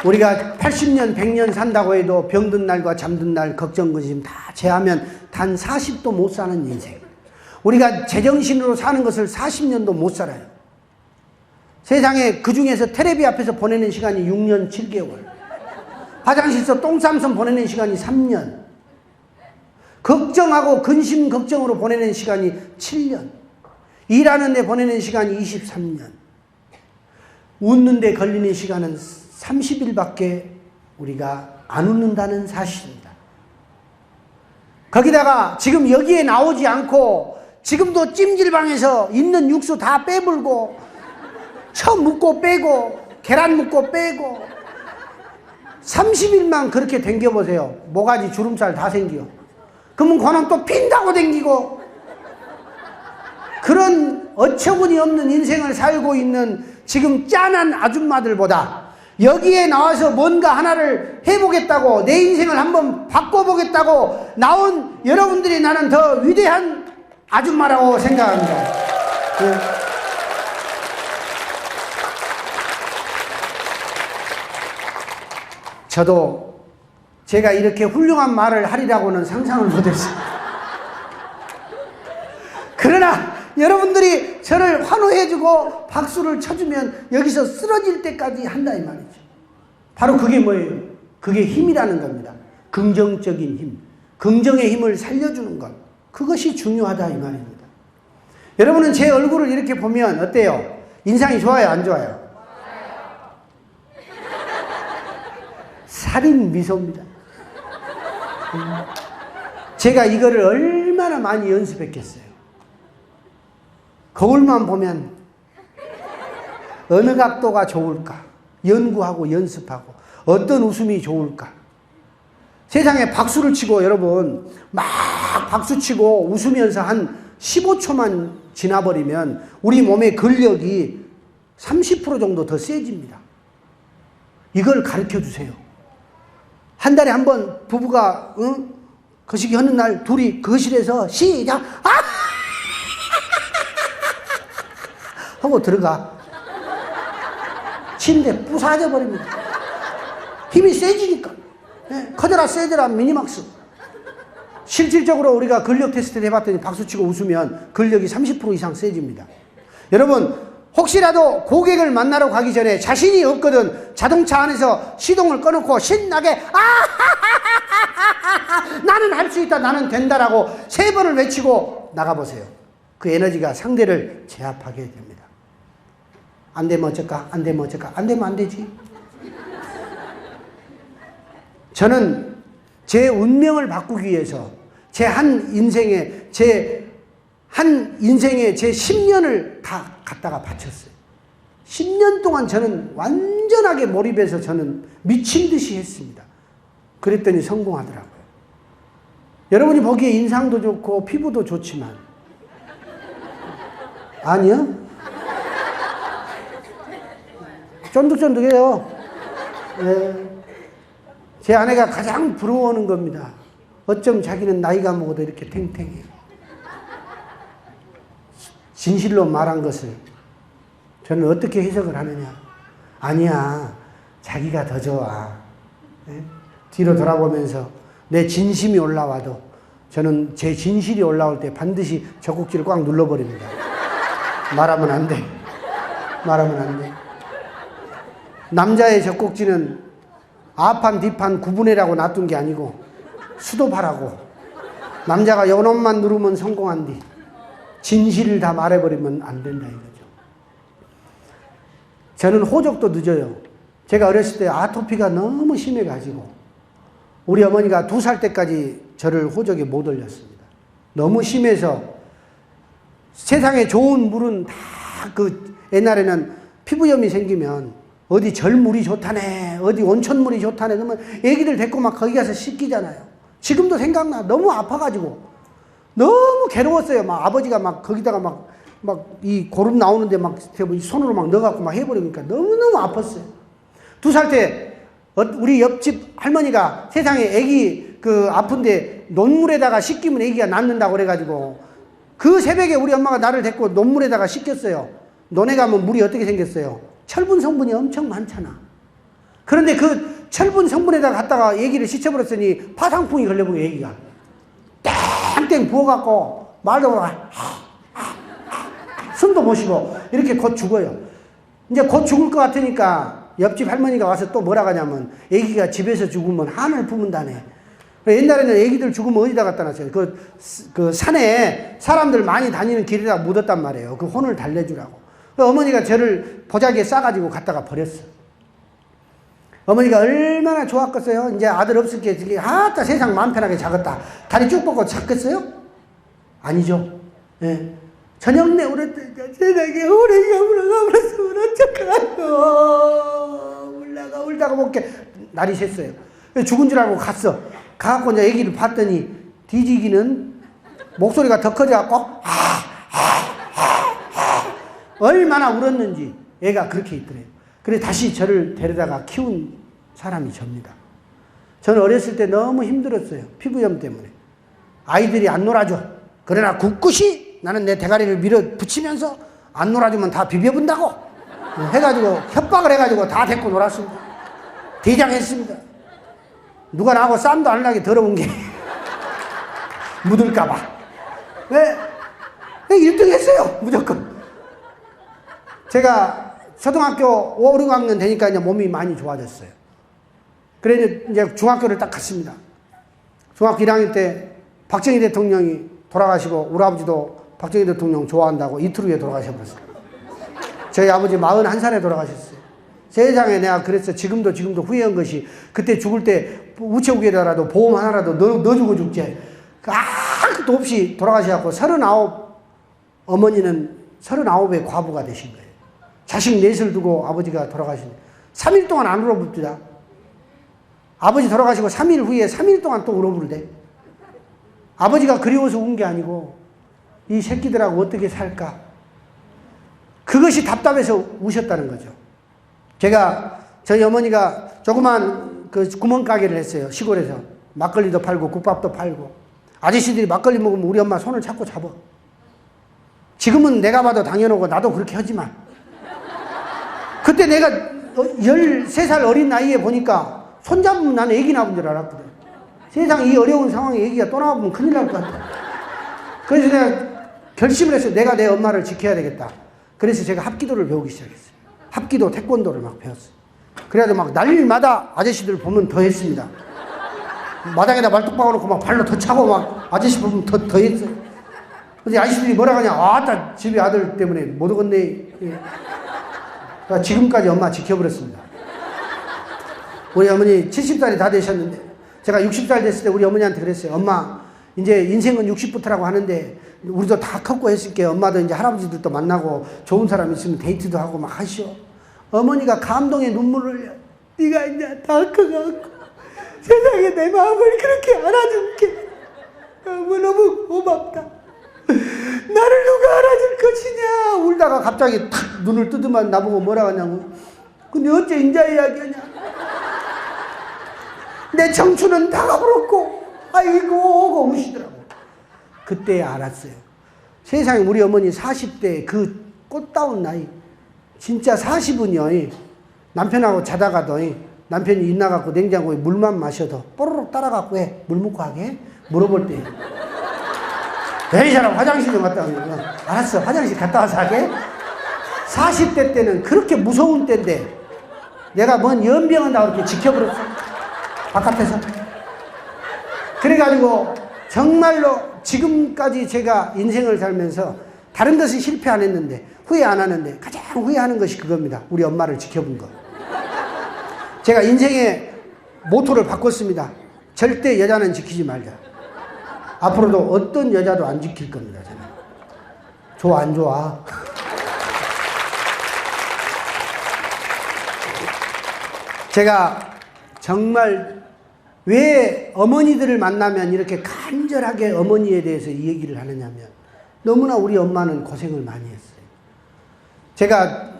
우리가 80년 100년 산다고 해도 병든 날과 잠든 날 걱정 근심 다 제하면 단 40도 못 사는 인생. 우리가 제정신으로 사는 것을 40년도 못 살아요. 세상에 그 중에서 텔레비 앞에서 보내는 시간이 6년 7개월. 화장실에서 똥 싸면서 보내는 시간이 3년. 걱정하고 근심 걱정으로 보내는 시간이 7년. 일하는 데 보내는 시간이 23년. 웃는 데 걸리는 시간은 30일밖에 우리가 안 웃는다는 사실입니다. 거기다가 지금 여기에 나오지 않고 지금도 찜질방에서 있는 육수 다 빼불고 쳐 묻고 빼고 계란 묻고 빼고 30일만 그렇게 댕겨보세요. 모가지 주름살 다 생겨. 그러면 그놈 또 핀다고 댕기고 그런 어처구니 없는 인생을 살고 있는 지금 짠한 아줌마들보다 여기에 나와서 뭔가 하나를 해보겠다고 내 인생을 한번 바꿔보겠다고 나온 여러분들이 나는 더 위대한 아줌마라고 생각합니다. 네. 저도 제가 이렇게 훌륭한 말을 하리라고는 상상을 못했어요. 그러나 여러분들이 저를 환호해주고 박수를 쳐주면 여기서 쓰러질 때까지 한다 이 말이죠. 바로 그게 뭐예요? 그게 힘이라는 겁니다. 긍정적인 힘, 긍정의 힘을 살려주는 것, 그것이 중요하다 이 말입니다. 여러분은 제 얼굴을 이렇게 보면 어때요? 인상이 좋아요, 안 좋아요? 살인 미소입니다. 제가 이거를 얼마나 많이 연습했겠어요. 거울만 보면 어느 각도가 좋을까 연구하고 연습하고 어떤 웃음이 좋을까. 세상에 박수를 치고 여러분 막 박수치고 웃으면서 한 15초만 지나버리면 우리 몸의 근력이 30% 정도 더 세집니다. 이걸 가르쳐 주세요. 한 달에 한 번 부부가 거시기 하는 날 둘이 거실에서 시작 하고 들어가. 침대 부사져 버립니다. 힘이 세지니까. 네, 커져라 세져라 미니막스. 실질적으로 우리가 근력 테스트를 해봤더니 박수치고 웃으면 근력이 30% 이상 세집니다. 여러분 혹시라도 고객을 만나러 가기 전에 자신이 없거든 자동차 안에서 시동을 꺼놓고 신나게 나는 할 수 있다 나는 된다라고 3번을 외치고 나가보세요. 그 에너지가 상대를 제압하게 됩니다. 안 되면 어쩔까? 안 되면 어쩔까? 안 되면 안 되지. 저는 제 운명을 바꾸기 위해서 제 한 인생에 제 10년을 다 갖다가 바쳤어요. 10년 동안 저는 완전하게 몰입해서 저는 미친 듯이 했습니다. 그랬더니 성공하더라고요. 여러분이 보기에 인상도 좋고 피부도 좋지만 아니요? 쫀득쫀득해요. 네. 제 아내가 가장 부러워하는 겁니다. 어쩜 자기는 나이가 먹어도 이렇게 탱탱해요. 진실로 말한 것을 저는 어떻게 해석을 하느냐. 아니야, 자기가 더 좋아. 네? 뒤로 돌아보면서 내 진심이 올라와도 저는 제 진실이 올라올 때 반드시 젖꼭지를 꽉 눌러버립니다. 말하면 안 돼. 말하면 안 돼. 남자의 젖꼭지는 앞판 뒷판 구분해라고 놔둔 게 아니고 수도하라고. 남자가 요놈만 누르면 성공한 뒤 진실을 다 말해버리면 안 된다 이거죠. 저는 호적도 늦어요. 제가 어렸을 때 아토피가 너무 심해가지고 우리 어머니가 2살 때까지 저를 호적에 못 올렸습니다. 너무 심해서 세상에 좋은 물은 다 그 옛날에는 피부염이 생기면 어디 절물이 좋다네, 어디 온천물이 좋다네, 그러면 애기들 데리고 막 거기 가서 씻기잖아요. 지금도 생각나. 너무 아파가지고. 너무 괴로웠어요. 막 아버지가 막 거기다가 막 이 고름 나오는데 막 손으로 막 넣어갖고 막 해버리니까 너무너무 아팠어요. 2살 때 우리 옆집 할머니가 세상에 애기 그 아픈데 논물에다가 씻기면 애기가 낫는다고 그래가지고 그 새벽에 우리 엄마가 나를 데리고 논물에다가 씻겼어요. 논에 가면 물이 어떻게 생겼어요? 철분 성분이 엄청 많잖아. 그런데 그 철분 성분에다가 갖다가 애기를 씻어버렸으니 파상풍이 걸려버린 애기가 땡땡 부어갖고 말도 못하고 숨도 못 쉬고 이렇게 곧 죽어요. 이제 곧 죽을 것 같으니까 옆집 할머니가 와서 또 뭐라 하냐면 애기가 집에서 죽으면 한을 품은다네. 옛날에는 애기들 죽으면 어디다 갖다 놨어요? 그 산에 사람들 많이 다니는 길에다 묻었단 말이에요. 그 혼을 달래주라고. 어머니가 저를 보자기에 싸가지고 갖다가 버렸어. 어머니가 얼마나 좋았겠어요? 이제 아들 없을 게 아따 세상 마음 편하게 작았다. 다리 쭉 뻗고 작겠어요? 아니죠. 예. 저녁 내 울었더니 세상에 우리가 울어가버렸으면 어떡하요. 울다가 못게 날이 샜어요. 죽은 줄 알고 갔어. 가갖고 이제 애기를 봤더니 뒤지기는 목소리가 더 커져갖고 얼마나 울었는지 애가 그렇게 있더래요. 그래 다시 저를 데려다가 키운 사람이 접니다. 저는 어렸을 때 너무 힘들었어요. 피부염 때문에. 아이들이 안 놀아줘. 그러나 굳굳이 나는 내 대가리를 밀어붙이면서 안 놀아주면 다 비벼본다고 해가지고 협박을 해가지고 다 데리고 놀았습니다. 대장했습니다. 누가 나하고 싸움도 안 하게 더러운 게 묻을까봐. 왜? 1등 했어요, 무조건. 제가 초등학교 5, 6학년 되니까 이제 몸이 많이 좋아졌어요. 그래서 이제 중학교를 딱 갔습니다. 중학교 1학년 때 박정희 대통령이 돌아가시고, 우리 아버지도 박정희 대통령 좋아한다고 이틀 후에 돌아가셔버렸어요. 저희 아버지 41살에 돌아가셨어요. 세상에 내가 그랬어. 지금도 후회한 것이, 그때 죽을 때 우체국에다라도 보험 하나라도 넣어주고 죽지. 아무것도 없이 돌아가셔갖고 39, 어머니는 39의 과부가 되신 거예요. 자식 넷을 두고 아버지가 돌아가신 3일 동안 안 울어봅니다. 아버지 돌아가시고 3일 후에 3일 동안 또 울어부르대. 아버지가 그리워서 운 게 아니고 이 새끼들하고 어떻게 살까? 그것이 답답해서 우셨다는 거죠. 저희 어머니가 조그만 그 구멍가게를 했어요. 시골에서. 막걸리도 팔고 국밥도 팔고. 아저씨들이 막걸리 먹으면 우리 엄마 손을 자꾸 잡아. 지금은 내가 봐도 당연하고 나도 그렇게 하지만, 그때 내가 13살 어린 나이에 보니까 손잡으면 나는 애기 나온 줄 알았거든. 세상 이 어려운 상황에 애기가 또 나오면 큰일 날 것 같아. 그래서 내가 결심을 했어요. 내가 내 엄마를 지켜야 되겠다. 그래서 제가 합기도를 배우기 시작했어요. 합기도, 태권도를 막 배웠어요. 그래가지고 막 날마다 아저씨들 보면 더 했습니다. 마당에다 말뚝 박아놓고 막 발로 더 차고 막 아저씨 보면 더 했어요. 근데 아저씨들이 뭐라 하냐. 아따, 집에 아들 때문에 못 오겠네. 그러니까 지금까지 엄마 지켜버렸습니다. 우리 어머니 70살이 다 되셨는데, 제가 60살 됐을 때 우리 어머니한테 그랬어요. 엄마, 이제 인생은 60부터라고 하는데 우리도 다 컸고 했을게. 엄마도 이제 할아버지들도 만나고 좋은 사람 있으면 데이트도 하고 막 하시오. 어머니가 감동의 눈물을 흘려. 네가 이제 다 커갖고 세상에 내 마음을 그렇게 알아줄게. 너무너무 고맙다. 나를 누가 알아줄 것이냐. 울다가 갑자기 탁 눈을 뜨더만 나보고 뭐라 하냐고. 근데 어째 인자 이야기하냐. 내 청춘은 다 가버렸고 아이고 우시더라고. 그때 알았어요. 세상에 우리 어머니 40대 그 꽃다운 나이, 진짜 40은요 남편하고 자다가도 남편이 입 나가고 냉장고에 물만 마셔도 뽀로록 따라갖고 해. 물 먹고 하게 물어볼 때 에이 사람 화장실 좀 갔다 오면 알았어 화장실 갔다 와서 하게. 40대 때는 그렇게 무서운 때인데 내가 뭔 연병은 다 그렇게 지켜버렸어 바깥에서. 그래가지고 정말로 지금까지 제가 인생을 살면서 다른 것은 실패 안 했는데 후회 안 하는데 가장 후회하는 것이 그겁니다. 우리 엄마를 지켜본 거. 제가 인생의 모토를 바꿨습니다. 절대 여자는 지키지 말자. 앞으로도 어떤 여자도 안 지킬 겁니다. 저는. 좋아 안 좋아? 제가 정말 왜 어머니들을 만나면 이렇게 간절하게 어머니에 대해서 이 얘기를 하느냐면 너무나 우리 엄마는 고생을 많이 했어요. 제가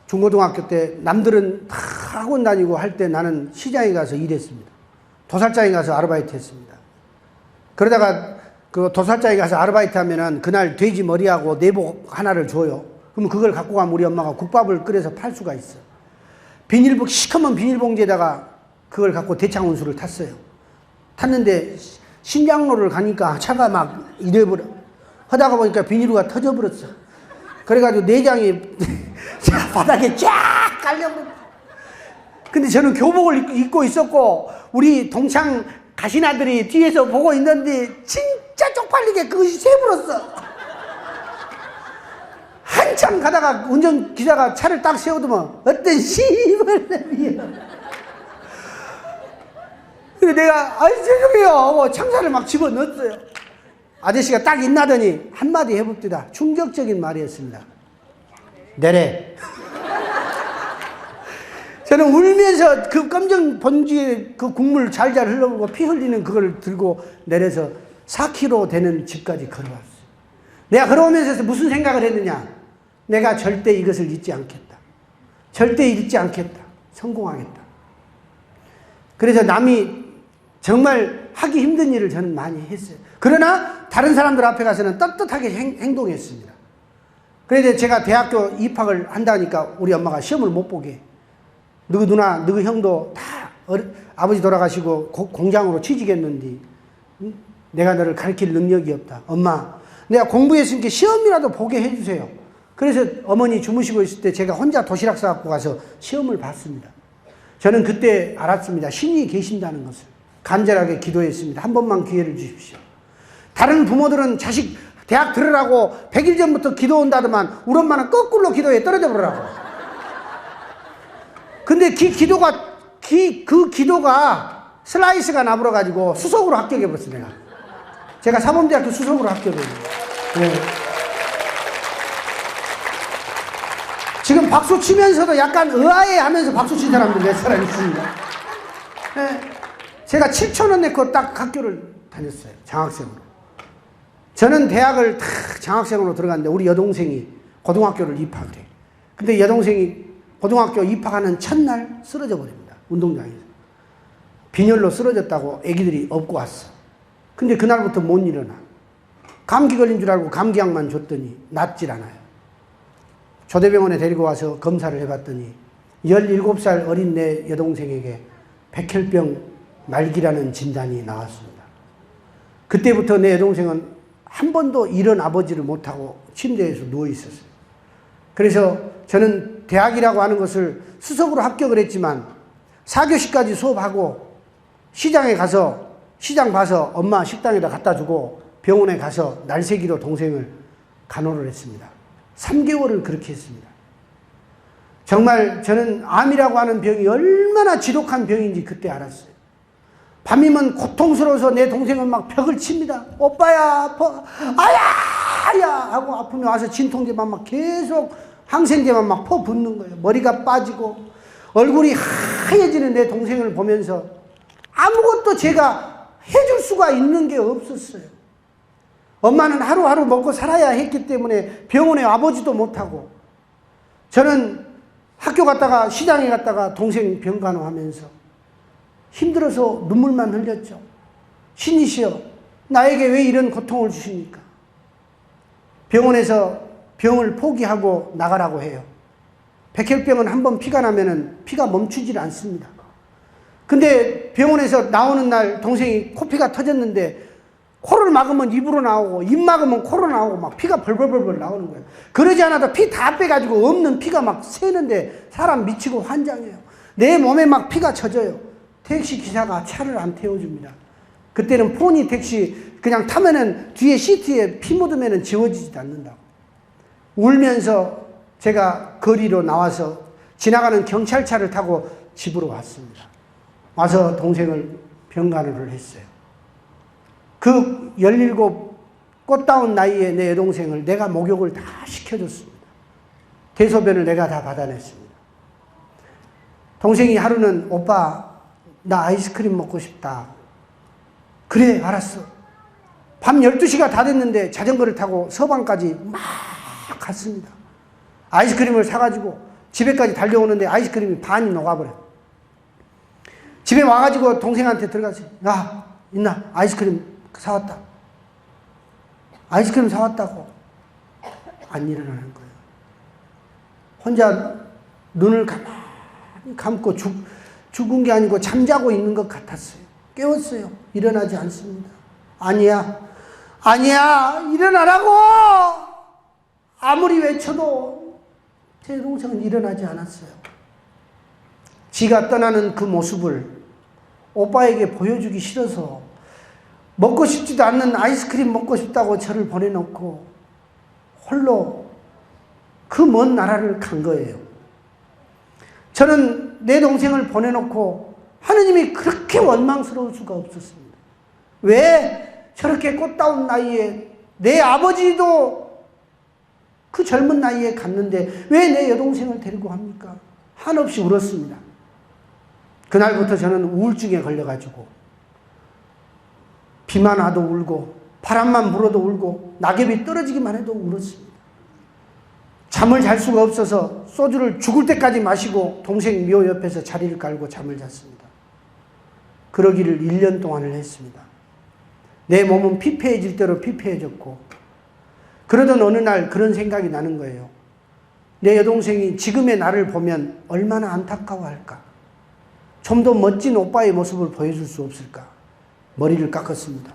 중고등학교 때 남들은 다 학원 다니고 할 때 나는 시장에 가서 일했습니다. 도살장에 가서 아르바이트 했습니다. 그러다가 그 도살장에 가서 아르바이트 하면은 그날 돼지 머리하고 내복 하나를 줘요. 그러면 그걸 갖고 가면 우리 엄마가 국밥을 끓여서 팔 수가 있어. 시커먼 비닐봉지에다가 그걸 갖고 대창 운수를 탔어요. 탔는데 신장로를 가니까 차가 막 이래버려. 하다가 보니까 비닐루가 터져버렸어. 그래가지고 내장이 바닥에 쫙 깔려버렸어. 근데 저는 교복을 입고 있었고 우리 동창 가신아들이 뒤에서 보고 있는데 진짜 쪽팔리게 그것이 새버렸어. 한참 가다가 운전기사가 차를 딱 세워두면 어떤 씨발놈이야. 근데 내가 죄송해요 창살을 막 집어넣었어요. 아저씨가 딱 인나더니 한마디 해봅시다. 충격적인 말이었습니다. 내래. 저는 울면서 그 검정 번지에 그 국물 잘잘 흘러오고 피 흘리는 그걸 들고 내려서 4km 되는 집까지 걸어왔어요. 내가 걸어오면서 무슨 생각을 했느냐. 내가 절대 이것을 잊지 않겠다. 절대 잊지 않겠다. 성공하겠다. 그래서 남이 정말 하기 힘든 일을 저는 많이 했어요. 그러나 다른 사람들 앞에 가서는 떳떳하게 행동했습니다. 그래서 제가 대학교 입학을 한다니까 우리 엄마가 시험을 못 보게. 너희 누나, 너희 형도 다 아버지 돌아가시고 공장으로 취직했는데 내가 너를 가르칠 능력이 없다. 엄마, 내가 공부했으니까 시험이라도 보게 해주세요. 그래서 어머니 주무시고 있을 때 제가 혼자 도시락 싸갖고 가서 시험을 봤습니다. 저는 그때 알았습니다. 신이 계신다는 것을. 간절하게 기도했습니다. 한 번만 기회를 주십시오. 다른 부모들은 자식 대학 들으라고 100일 전부터 기도한다더만 우리 엄마는 거꾸로 기도에 떨어져 버리라고. 근데 그 기도가 슬라이스가 나버려가지고 수석으로 합격해버렸어, 내가. 제가 사범대학교 수석으로 합격해버렸어요. 네. 지금 박수 치면서도 약간 의아해 하면서 박수 친 사람들 몇 사람 있습니다. 네. 제가 7,000원 내고 딱 학교를 다녔어요. 장학생으로. 저는 대학을 다 장학생으로 들어갔는데 우리 여동생이 고등학교를 입학을 해요. 근데 여동생이 고등학교 입학하는 첫날 쓰러져 버립니다. 운동장에서. 빈혈로 쓰러졌다고 애기들이 업고 왔어. 근데 그날부터 못 일어나. 감기 걸린 줄 알고 감기약만 줬더니 낫질 않아요. 조대병원에 데리고 와서 검사를 해봤더니 17살 어린 내 여동생에게 백혈병 말기라는 진단이 나왔습니다. 그때부터 내 여동생은 한 번도 이런 아버지를 못하고 침대에서 누워 있었어요. 그래서 저는 대학이라고 하는 것을 수석으로 합격을 했지만 4교시까지 수업하고 시장에 가서 시장 봐서 엄마 식당에다 갖다 주고 병원에 가서 날새기로 동생을 간호를 했습니다. 3개월을 그렇게 했습니다. 정말 저는 암이라고 하는 병이 얼마나 지독한 병인지 그때 알았어요. 밤이면 고통스러워서 내 동생은 막 벽을 칩니다. 오빠야, 아파. 아야! 하고 아프면 와서 진통제만 막 계속 항생제만 막 퍼붓는 거예요. 머리가 빠지고 얼굴이 하얘지는 내 동생을 보면서 아무것도 제가 해줄 수가 있는 게 없었어요. 엄마는 하루하루 먹고 살아야 했기 때문에 병원에 와보지도 못하고 저는 학교 갔다가 시장에 갔다가 동생 병간호하면서 힘들어서 눈물만 흘렸죠. 신이시여, 나에게 왜 이런 고통을 주십니까? 병원에서 병을 포기하고 나가라고 해요. 백혈병은 한번 피가 나면은 피가 멈추질 않습니다. 근데 병원에서 나오는 날 동생이 코피가 터졌는데 코를 막으면 입으로 나오고 입 막으면 코로 나오고 막 피가 벌벌벌 나오는 거예요. 그러지 않아도 피 다 빼가지고 없는 피가 막 새는데 사람 미치고 환장해요. 내 몸에 막 피가 젖어요. 택시 기사가 차를 안 태워줍니다. 그때는 포니 택시 그냥 타면은 뒤에 시트에 피 묻으면은 지워지지도 않는다고. 울면서 제가 거리로 나와서 지나가는 경찰차를 타고 집으로 왔습니다. 와서 동생을 병간호를 했어요. 그 17 꽃다운 나이에 내 여동생을 내가 목욕을 다 시켜줬습니다. 대소변을 내가 다 받아냈습니다. 동생이 하루는 오빠 나 아이스크림 먹고 싶다. 그래 알았어. 밤 12시가 다 됐는데 자전거를 타고 서방까지 막 갔습니다. 아이스크림을 사가지고 집에까지 달려오는데 아이스크림이 반이 녹아버려. 집에 와가지고 동생한테 들어가서 야 있나 아이스크림 사왔다. 아이스크림 사왔다고 안 일어나는 거예요. 혼자 눈을 가만히 감고 죽은 게 아니고 잠자고 있는 것 같았어요. 깨웠어요. 일어나지 않습니다. 아니야 일어나라고 아무리 외쳐도 제 동생은 일어나지 않았어요. 지가 떠나는 그 모습을 오빠에게 보여주기 싫어서 먹고 싶지도 않는 아이스크림 먹고 싶다고 저를 보내놓고 홀로 그 먼 나라를 간 거예요. 저는 내 동생을 보내놓고 하느님이 그렇게 원망스러울 수가 없었습니다. 왜 저렇게 꽃다운 나이에 내 아버지도 그 젊은 나이에 갔는데 왜 내 여동생을 데리고 합니까? 한없이 울었습니다. 그날부터 저는 우울증에 걸려가지고 비만 와도 울고 바람만 불어도 울고 낙엽이 떨어지기만 해도 울었습니다. 잠을 잘 수가 없어서 소주를 죽을 때까지 마시고 동생 묘 옆에서 자리를 깔고 잠을 잤습니다. 그러기를 1년 동안을 했습니다. 내 몸은 피폐해질 대로 피폐해졌고 그러던 어느 날 그런 생각이 나는 거예요. 내 여동생이 지금의 나를 보면 얼마나 안타까워할까. 좀 더 멋진 오빠의 모습을 보여줄 수 없을까? 머리를 깎았습니다.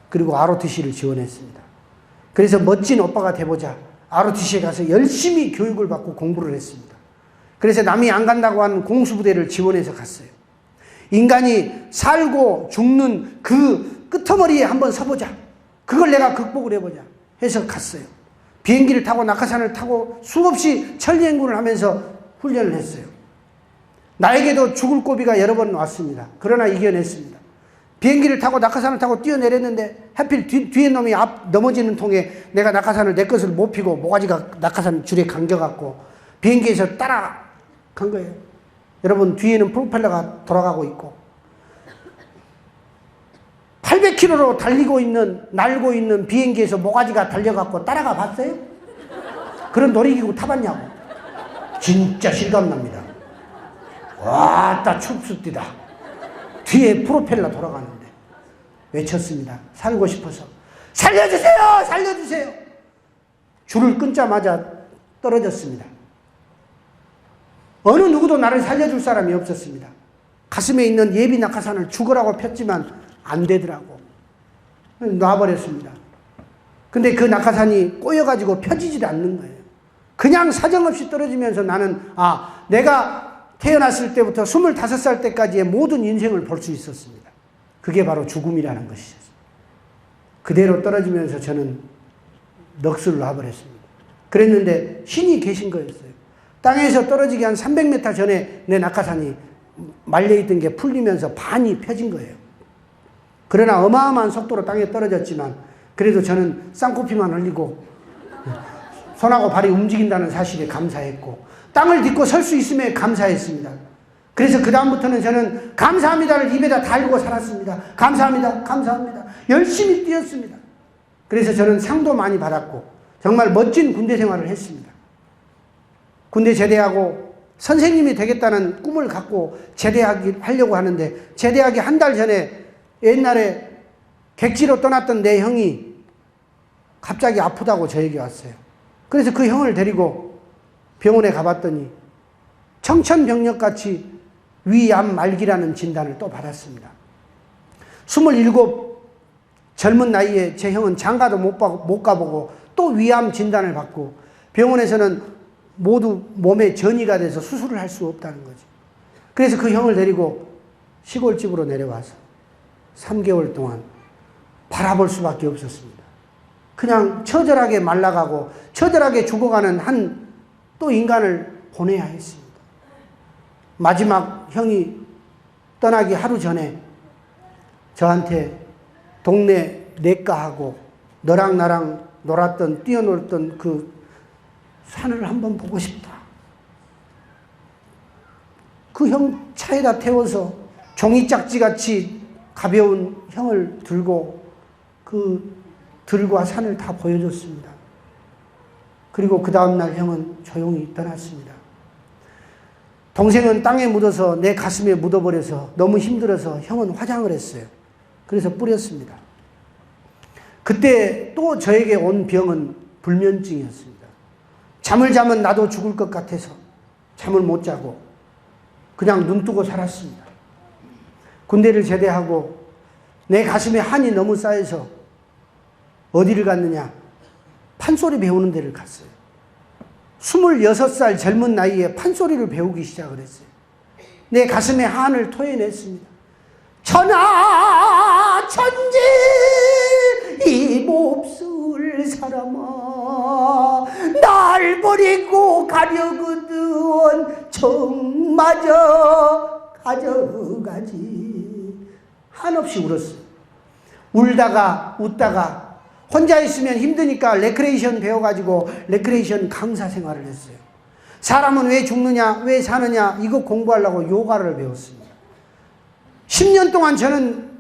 그리고 ROTC를 지원했습니다. 그래서 멋진 오빠가 돼보자. ROTC에 가서 열심히 교육을 받고 공부를 했습니다. 그래서 남이 안 간다고 하는 공수부대를 지원해서 갔어요. 인간이 살고 죽는 그 끄트머리에 한번 서보자. 그걸 내가 극복을 해보자 해서 갔어요. 비행기를 타고 낙하산을 타고 수없이 천리행군을 하면서 훈련을 했어요. 나에게도 죽을 고비가 여러 번 왔습니다. 그러나 이겨냈습니다. 비행기를 타고 낙하산을 타고 뛰어내렸는데 하필 뒤에 놈이 넘어지는 통에 내가 낙하산을 내 것을 못 피고 모가지가 낙하산 줄에 감겨갖고 비행기에서 따라간 거예요. 여러분, 뒤에는 프로펠러가 돌아가고 있고 800km로 날고 있는 비행기에서 모가지가 달려갖고 따라가 봤어요? 그런 놀이기구 타봤냐고. 진짜 실감납니다. 와따 춥습니다. 뒤에 프로펠러 돌아가는데 외쳤습니다. 살고 싶어서. 살려주세요! 살려주세요! 줄을 끊자마자 떨어졌습니다. 어느 누구도 나를 살려줄 사람이 없었습니다. 가슴에 있는 예비 낙하산을 죽으라고 폈지만 안 되더라고. 놔버렸습니다. 근데 그 낙하산이 꼬여가지고 펴지질 않는 거예요. 그냥 사정없이 떨어지면서 나는 내가 태어났을 때부터 25살 때까지의 모든 인생을 볼 수 있었습니다. 그게 바로 죽음이라는 것이었어요. 그대로 떨어지면서 저는 넋을 놔버렸습니다. 그랬는데 신이 계신 거였어요. 땅에서 떨어지기 한 300m 전에 내 낙하산이 말려있던 게 풀리면서 반이 펴진 거예요. 그러나 어마어마한 속도로 땅에 떨어졌지만 그래도 저는 쌍코피만 흘리고 손하고 발이 움직인다는 사실에 감사했고 땅을 딛고 설 수 있음에 감사했습니다. 그래서 그 다음부터는 저는 감사합니다를 입에다 달고 살았습니다. 감사합니다. 감사합니다. 열심히 뛰었습니다. 그래서 저는 상도 많이 받았고 정말 멋진 군대 생활을 했습니다. 군대 제대하고 선생님이 되겠다는 꿈을 갖고 제대하려고 하는데 제대하기 한 달 전에 옛날에 객지로 떠났던 내 형이 갑자기 아프다고 저에게 왔어요. 그래서 그 형을 데리고 병원에 가봤더니 청천벽력같이 위암 말기라는 진단을 또 받았습니다. 27 젊은 나이에 제 형은 장가도 못 가보고 또 위암 진단을 받고 병원에서는 모두 몸에 전이가 돼서 수술을 할 수 없다는 거죠. 그래서 그 형을 데리고 시골집으로 내려와서 3개월 동안 바라볼 수밖에 없었습니다. 그냥 처절하게 말라가고 처절하게 죽어가는 또 인간을 보내야 했습니다. 마지막 형이 떠나기 하루 전에 저한테 동네 내과하고 너랑 나랑 놀았던 뛰어놀던 그 산을 한번 보고 싶다. 그 형 차에다 태워서 종이짝지같이 가벼운 형을 들고 그 들과 산을 다 보여줬습니다. 그리고 그 다음날 형은 조용히 떠났습니다. 동생은 땅에 묻어서 내 가슴에 묻어버려서 너무 힘들어서 형은 화장을 했어요. 그래서 뿌렸습니다. 그때 또 저에게 온 병은 불면증이었습니다. 잠을 자면 나도 죽을 것 같아서 잠을 못 자고 그냥 눈 뜨고 살았습니다. 군대를 제대하고 내 가슴에 한이 너무 쌓여서 어디를 갔느냐? 판소리 배우는 데를 갔어요. 26살 젊은 나이에 판소리를 배우기 시작을 했어요. 내 가슴에 한을 토해냈습니다. 천하 천지 이 몹쓸 사람아 날 버리고 가려거든 정마저 가져가지. 한없이 울었어요. 울다가 웃다가 혼자 있으면 힘드니까 레크레이션 배워가지고 레크레이션 강사 생활을 했어요. 사람은 왜 죽느냐 왜 사느냐 이거 공부하려고 요가를 배웠습니다. 10년 동안 저는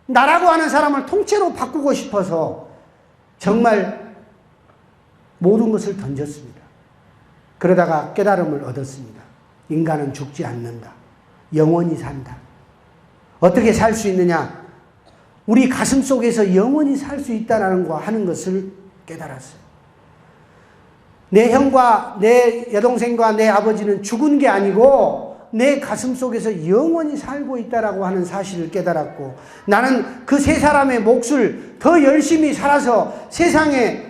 나라고 하는 사람을 통째로 바꾸고 싶어서 정말 모든 것을 던졌습니다. 그러다가 깨달음을 얻었습니다. 인간은 죽지 않는다. 영원히 산다. 어떻게 살 수 있느냐? 우리 가슴 속에서 영원히 살 수 있다는 거 하는 것을 깨달았어요. 내 형과 내 여동생과 내 아버지는 죽은 게 아니고 내 가슴 속에서 영원히 살고 있다라고 하는 사실을 깨달았고, 나는 그 세 사람의 몫을 더 열심히 살아서 세상에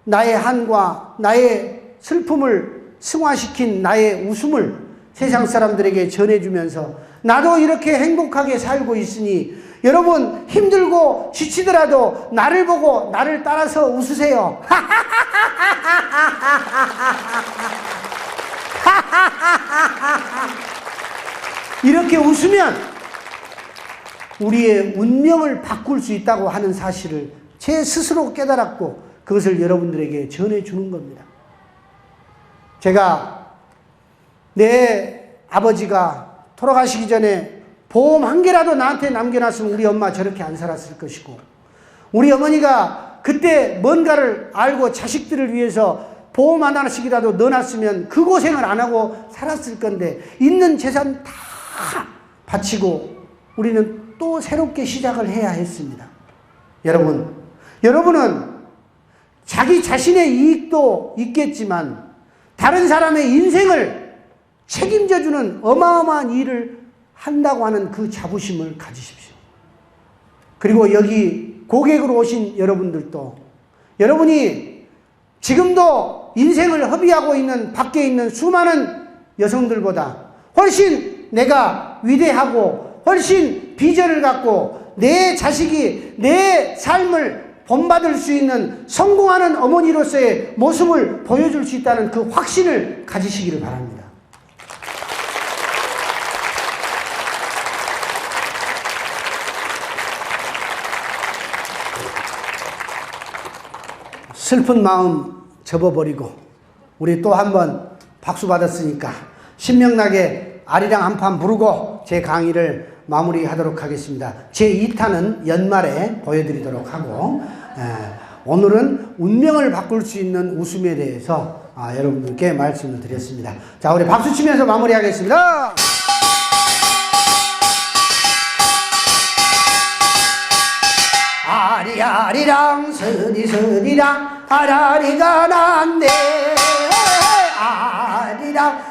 나의 한과 나의 슬픔을 승화시킨 나의 웃음을 세상 사람들에게 전해주면서 나도 이렇게 행복하게 살고 있으니 여러분 힘들고 지치더라도 나를 보고 나를 따라서 웃으세요. 이렇게 웃으면 우리의 운명을 바꿀 수 있다고 하는 사실을 제 스스로 깨달았고 그것을 여러분들에게 전해주는 겁니다. 제가 내 아버지가 돌아가시기 전에 보험 한 개라도 나한테 남겨놨으면 우리 엄마 저렇게 안 살았을 것이고, 우리 어머니가 그때 뭔가를 알고 자식들을 위해서 보험 하나씩이라도 넣어놨으면 그 고생을 안 하고 살았을 건데, 있는 재산 다 바치고 우리는 또 새롭게 시작을 해야 했습니다. 여러분은 자기 자신의 이익도 있겠지만 다른 사람의 인생을 책임져주는 어마어마한 일을 한다고 하는 그 자부심을 가지십시오. 그리고 여기 고객으로 오신 여러분들도, 여러분이 지금도 인생을 허비하고 있는 밖에 있는 수많은 여성들보다 훨씬 내가 위대하고 훨씬 비전을 갖고 내 자식이 내 삶을 본받을 수 있는 성공하는 어머니로서의 모습을 보여줄 수 있다는 그 확신을 가지시기를 바랍니다. 슬픈 마음 접어버리고 우리 또 한번 박수 받았으니까 신명나게 아리랑 한 판 부르고 제 강의를 마무리하도록 하겠습니다. 제 2탄은 연말에 보여드리도록 하고, 오늘은 운명을 바꿀 수 있는 웃음에 대해서 여러분들께 말씀을 드렸습니다. 자, 우리 박수 치면서 마무리하겠습니다. 아리아리랑 서리서리랑 아라리가 났네. 아리랑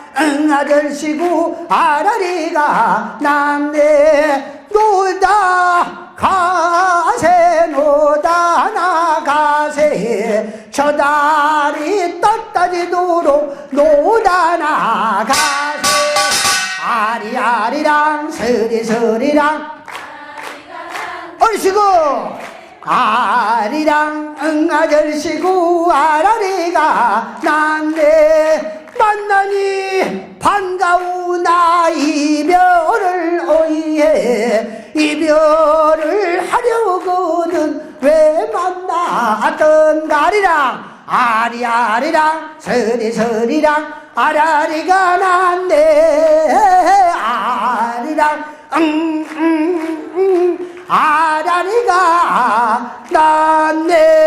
아들씨구 아라리가 났네. 놀다 가세 놀다 나가세 저 다리 떴다지도록 놀다 나가세. 아리아리랑 서리서리랑 얼씨구 아리랑 아절씨구 아라리가 났네. 만나니 반가우나 이별을 오이해 이별을 하려거든 왜 만났던 아리랑 아리아리랑 서리서리랑 아라리가 났네. 아리랑 아라리가 났네.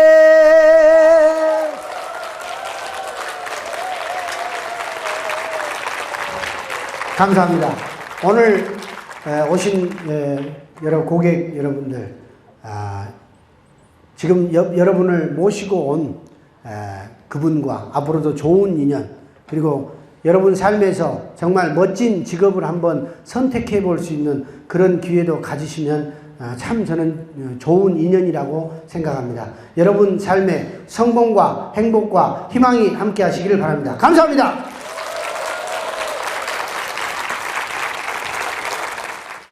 감사합니다. 오늘 오신 여러 고객 여러분들, 지금 여러분을 모시고 온 그분과 앞으로도 좋은 인연, 그리고 여러분 삶에서 정말 멋진 직업을 한번 선택해 볼 수 있는 그런 기회도 가지시면 참 저는 좋은 인연이라고 생각합니다. 여러분 삶에 성공과 행복과 희망이 함께 하시기를 바랍니다. 감사합니다.